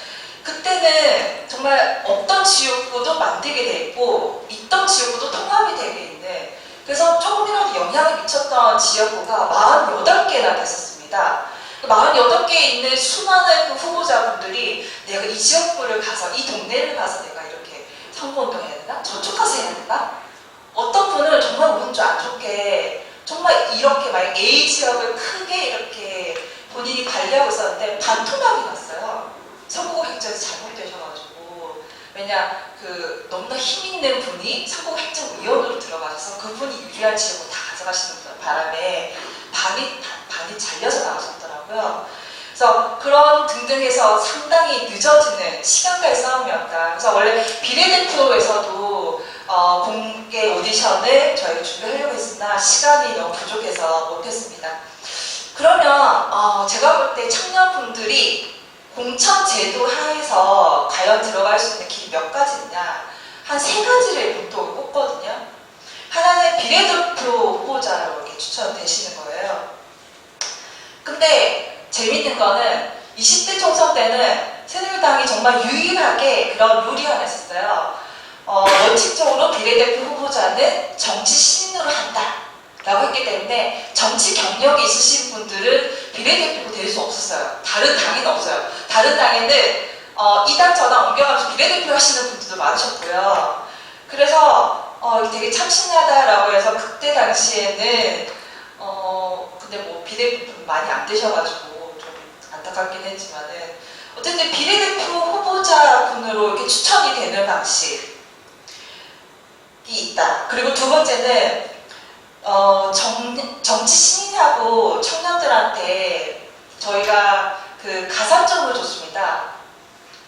Speaker 4: 그때는 정말 없던 지역구도 만들게 돼 있고 있던 지역구도 통합이 되게 있는 그래서 조금이라도 영향을 미쳤던 지역구가 48개나 됐었습니다. 48개에 있는 수많은 그 후보자분들이 내가 이 지역구를 가서 이 동네를 가서 내가 이렇게 선거운동 해야 되나? 저쪽 가서 해야 되나? 어떤 분은 정말 운좀 안 좋게 정말 이렇게 막 A 지역을 크게 이렇게 본인이 관리하고 있었는데 반토막이 났어요. 선거구 획정이 잘못되셔가지고 왜냐 그 너무나 힘 있는 분이 선거구 획정위원으로 들어가셔서 그분이 유리한 지역을 다 가져가시는 바람에 반이 잘려서 나오셨더라고요. 그래서 그런 등등해서 상당히 늦어지는 시간과의 싸움이었다. 그래서 원래 비례대표에서도 공개 오디션을 저희가 준비하려고 했으나 시간이 너무 부족해서 못했습니다. 그러면 제가 볼 때 청년분들이 공천 제도 하에서 과연 들어갈 수 있는 길이 몇 가지냐 한 3가지를 보통 꼽거든요. 하나는 비례대표 후보자라고 이렇게 추천되시는 거예요. 근데 재밌는 거는 20대 총선 때는 새누리당이 정말 유일하게 그런 룰이 하나 있었어요. 원칙적으로 비례대표 후보자는 정치 신인으로 한다라고 했기 때문에 정치 경력이 있으신 분들은 비례대표가 될 수 없었어요. 다른 당에는 없어요. 다른 당에는 이 당 저 당 옮겨가면서 비례대표 하시는 분들도 많으셨고요. 그래서 되게 참신하다라고 해서 그때 당시에는 근데 뭐 비례대표 많이 안 되셔가지고 좀 안타깝긴 했지만은 어쨌든 비례대표 후보자분으로 이렇게 추천이 되는 방식이 있다. 그리고 두 번째는 정치 신인하고 청년들한테 저희가 그 가산점을 줬습니다.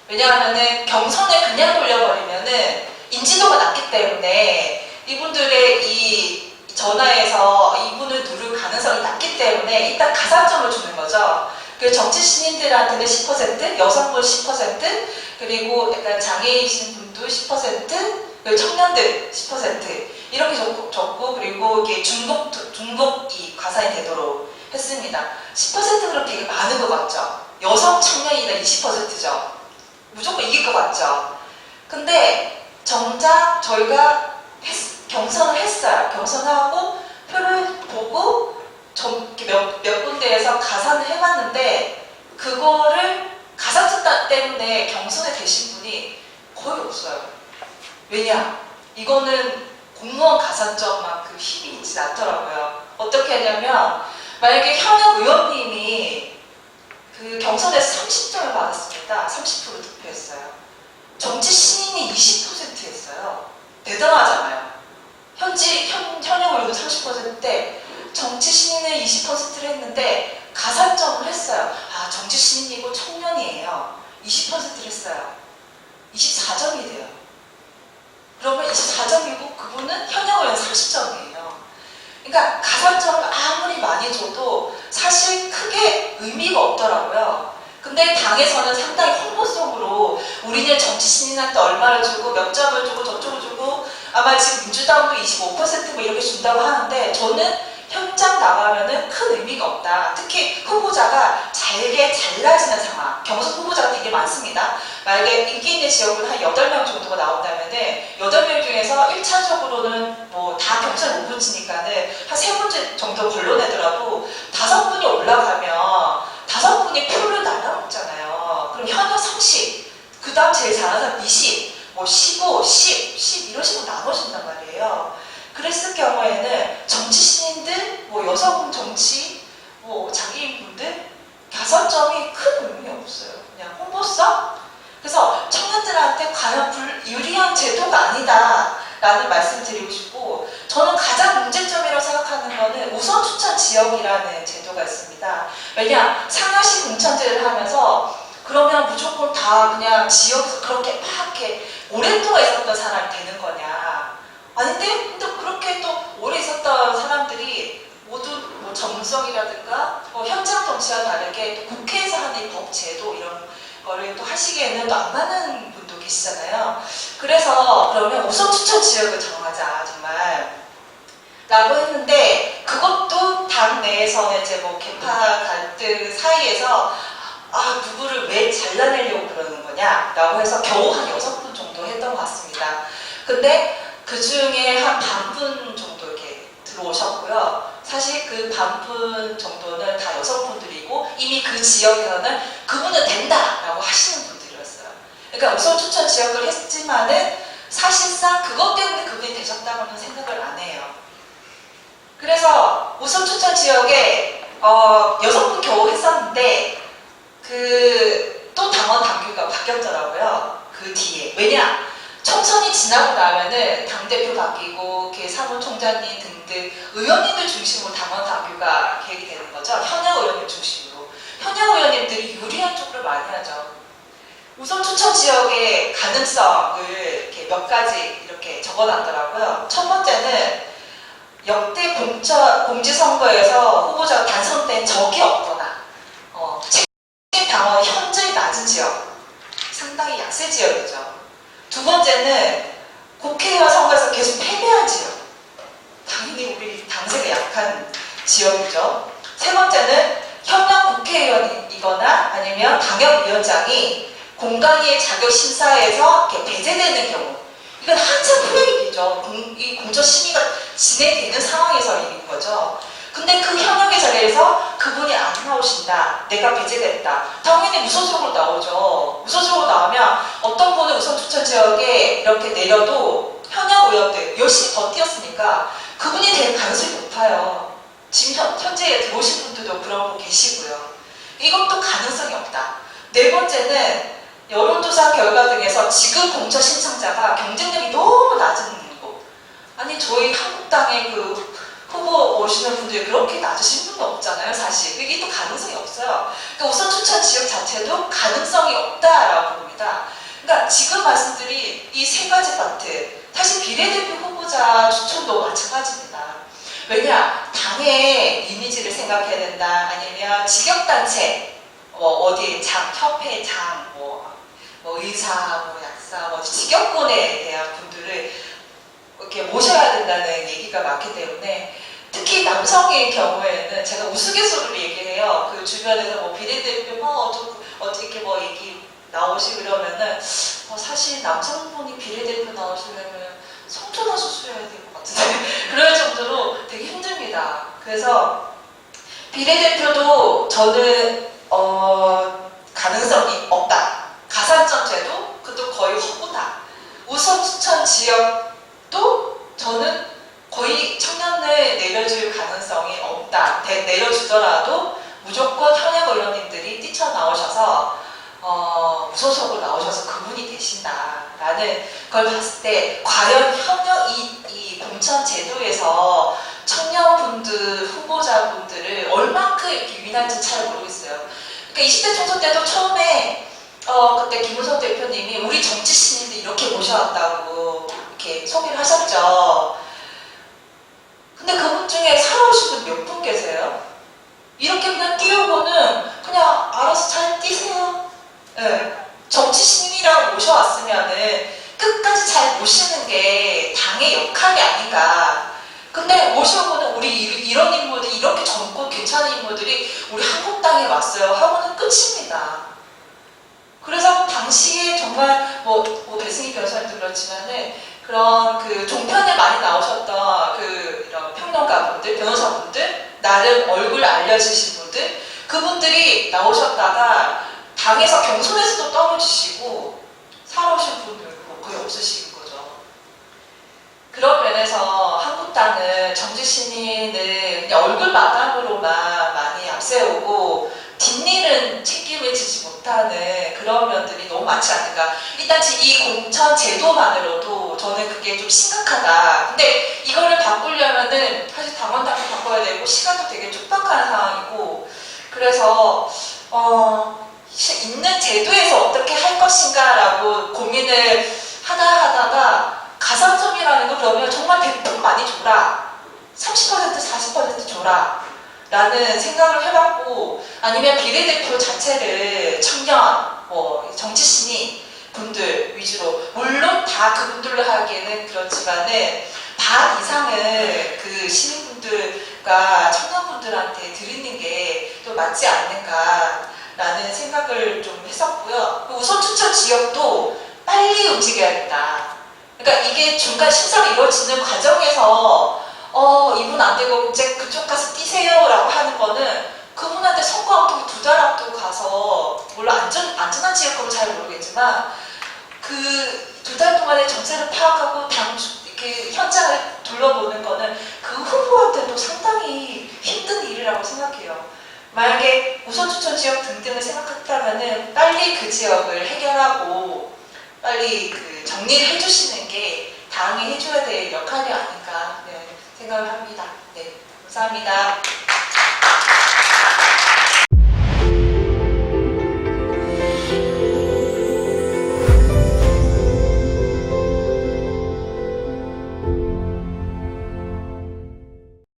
Speaker 4: 왜냐하면은 경선에 그냥 돌려버리면은 인지도가 낮기 때문에 이분들의 이 전화에서 이분을 누를 가능성이 낮기 때문에 일단 가산점을 주는 거죠. 그 정치 신인들한테는 10%, 여성분 10%, 그리고 약간 장애이신 분도 10%, 그리고 청년들 10% 이렇게 줬고 그리고 이게 중복이 가산이 되도록 했습니다. 10%는 되게 많은 것 같죠? 여성 청년이나 20%죠? 무조건 이길 것 같죠? 근데 정작 저희가 경선을 했어요. 경선하고 표를 보고 몇 군데에서 가산을 해봤는데 때문에 경선에 되신 분이 거의 없어요. 왜냐? 이거는 공무원 가산점만큼 힘이 있지 않더라고요. 어떻게 하냐면 만약에 현역 의원님이 그 경선에서 30점을 받았습니다. 30% 득표했어요. 정치 신인이 20% 했어요. 대단하잖아요. 현역 의원도 30%인데 정치 신인은 20%를 했는데 가산점을 했어요. 아, 정치 신인이고 청년이에요. 20%를 했어요. 24점이 돼요. 그러면 24점이고 그분은 현역 의원 30점이에요. 그러니까 가산점을 아무리 많이 줘도 사실 크게 의미가 없더라고요. 근데 당에서는 상당히 홍보성으로 우리는 정치 신인한테 얼마를 주고 몇 점을 주고 저쪽을 주고 아마 지금 민주당도 25%뭐 이렇게 준다고 하는데 저는 현장 나가면은 큰 의미가 없다. 특히 후보자가 잘게 잘라지는 상황. 경선 후보자가 되게 많습니다. 만약에 인기 있는 지역은 한 8명 정도가 나온다면은 8명 중에서 1차적으로는 뭐 다 경선 못 붙이니까는 한 3분 정도 걸러내더라도 5분이 올라가면 5분이 표를 날라먹잖아요. 그럼 현역 30, 그 다음 제일 잘하는 사람 20, 뭐 15, 10 이런 식으로 나눠진단 말이에요. 그랬을 경우에는 정치 신인들, 뭐 여성 정치, 뭐 장애인분들 가산점이 큰 의미 없어요. 그냥 홍보성? 그래서 청년들한테 과연 불유리한 제도가 아니다라는 말씀 드리고 싶고 저는 가장 문제점이라고 생각하는 거는 우선 추천 지역이라는 제도가 있습니다. 왜냐? 상하시 공천제를 하면서 그러면 무조건 다 그냥 지역에서 그렇게 막 이렇게 오랫동안 있었던 사람이 되는 거냐? 아닌데? 근데 그렇게 또 오래 있었던 사람들이 모두 뭐 전문성이라든가 현장 정치와 다르게 또 국회에서 하는 법 제도 이런 거를 또 하시기에는 또 안 맞는 분도 계시잖아요. 그래서 그러면 우선 추천 지역을 정하자 정말 라고 했는데 그것도 당 내에서는 이제 뭐 개파 갈등 사이에서 아 누구를 왜 잘라내려고 그러는 거냐 라고 해서 겨우 한 6분 정도 했던 것 같습니다. 근데 그 중에 한 반분 정도 이렇게 들어오셨고요. 사실 그 반분 정도는 다 여성분들이고 이미 그 지역에서는 그분은 된다라고 하시는 분들이었어요. 그러니까 우선 추천 지역을 했지만은 사실상 그것 때문에 그분이 되셨다고는 생각을 안 해요. 그래서 우선 추천 지역에 6분 겨우 했었는데 그 또 당원 당규가 바뀌었더라고요. 그 뒤에. 왜냐? 총선이 지나고 나면은 당대표 바뀌고 사무총장님 등등 의원님들 중심으로 당원 당규가 계획이 되는 거죠. 현역 의원님 중심으로. 현역 의원님들이 유리한 쪽으로 많이 하죠. 우선 추천 지역의 가능성을 이렇게 몇 가지 이렇게 적어놨더라고요. 첫 번째는 역대 공지선거에서 후보자가 당선된 적이 없거나 당원 현저히 낮은 지역, 상당히 약세 지역이죠. 두 번째는 국회의원 선거에서 계속 패배한 지역. 당연히 우리 당세가 약한 지역이죠. 세 번째는 현역 국회의원이거나 아니면 당협위원장이 공관위의 자격심사에서 배제되는 경우. 이건 한참 후의 일이죠. 이 공천심의가 진행되는 상황에서 일인 거죠. 근데 그 현역의 자리에서 그분이 안 나오신다. 내가 배제됐다. 당연히 무소속으로 나오죠. 무소속으로 나오면 어떤 분은 우선 추천 지역에 이렇게 내려도 현역 의원들 열심히 버티었으니까 그분이 될 가능성이 높아요. 지금 현재 들어오신 분들도 그런 분 계시고요. 이것도 가능성이 없다. 네 번째는 여론조사 결과 등에서 지금 공천 신청자가 경쟁력이 너무 낮은 곳. 아니 저희 한국당의 그 후보 오시는 분들이 그렇게 낮으신 분도 없잖아요, 사실. 이게 또 가능성이 없어요. 그러니까 우선 추천 지역 자체도 가능성이 없다라고 봅니다. 그러니까 지금 말씀드린 이 세 가지 파트, 사실 비례대표 후보자 추천도 마찬가지입니다. 왜냐, 당의 이미지를 생각해야 된다, 아니면 직역단체, 어디 협회 장, 의사, 약사, 직역권에 대한 분들을 이렇게 모셔야 된다는 얘기가 많기 때문에 특히 남성의 경우에는 제가 우스갯소리로 얘기해요. 그 주변에서 비례대표 어떻게 얘기 나오시고 이러면은 사실 남성분이 비례대표 나오시려면 성전환 수술해야 될 것 같은데 그럴 정도로 되게 힘듭니다. 그래서 비례대표도 저는 가능성이 없다. 나오셔서 무소속으로 나오셔서 그분이 되신다라는 걸 봤을 때 과연 협력 이 공천 제도에서 청년분들 후보자분들을 얼만큼 이렇게 유인할지 잘 모르겠어요. 그러니까 20대 총선 때도 처음에 그때 김우석 대표님이 우리 정치 신인들 이렇게 모셔왔다고 이렇게 소개를 하셨죠. 근데 그분 중에 살아오신 분 몇 분 계세요? 이렇게 그냥 띄우고는 그냥 알아서 잘 뛰세요. 네. 정치 신인이라고 모셔왔으면은 끝까지 잘 모시는 게 당의 역할이 아닌가. 근데 모셔오고는 우리 이런 인물들이 이렇게 젊고 괜찮은 인물들이 우리 한국당에 왔어요 하고는 끝입니다. 그래서 당시에 정말 뭐 배승희 변호사님도 그렇지만은 그런 그 종편에 많이 나오셨던 그 이런 평론가분들, 변호사분들, 나름 얼굴 알려지신 분들, 그분들이 나오셨다가 당에서 경선에서도 떨어지시고 살아오신 분들 거의 없으신 거죠. 그런 면에서 한국당은 정치 신인을 그냥 얼굴 마담으로만 많이 앞세우고 뒷일은 책임을 지지 못하는 그런 면들이 너무 많지 않은가. 일단 이 공천 제도만으로도 저는 그게 좀 심각하다. 근데 이거를 바꾸려면은 사실 당원당도 바꿔야 되고 시간도 되게 촉박한 상황이고, 그래서 있는 제도에서 어떻게 할 것인가라고 고민을 하다가 가산점이라는 거 그러면 정말 대폭 많이 줘라. 30% 40% 줘라. 라는 생각을 해봤고, 아니면 비례대표 자체를 청년, 정치신인 분들 위주로, 물론 다 그분들로 하기에는 그렇지만은 반 이상은 그 시민분들과 청년분들한테 드리는 게 또 맞지 않는가라는 생각을 좀 했었고요. 우선 추천 지역도 빨리 움직여야 된다. 그러니까 이게 중간 심사가 이루어지는 과정에서 이분 안 되고 이제 그쪽 가서 뛰세요 라고 하는 거는 그분한테 선거 앞두고 2달 앞두고 가서 물론 안전한 지역은 잘 모르겠지만 그 2달 동안의 정세를 파악하고 이렇게 현장을 둘러보는 거는 그 후보한테도 상당히 힘든 일이라고 생각해요. 만약에 우선 추천 지역 등등을 생각했다면은 빨리 그 지역을 해결하고 빨리 그 정리를 해주시는 게 당이 해줘야 될 역할이 아닌가 생각을 합니다. 네, 감사합니다.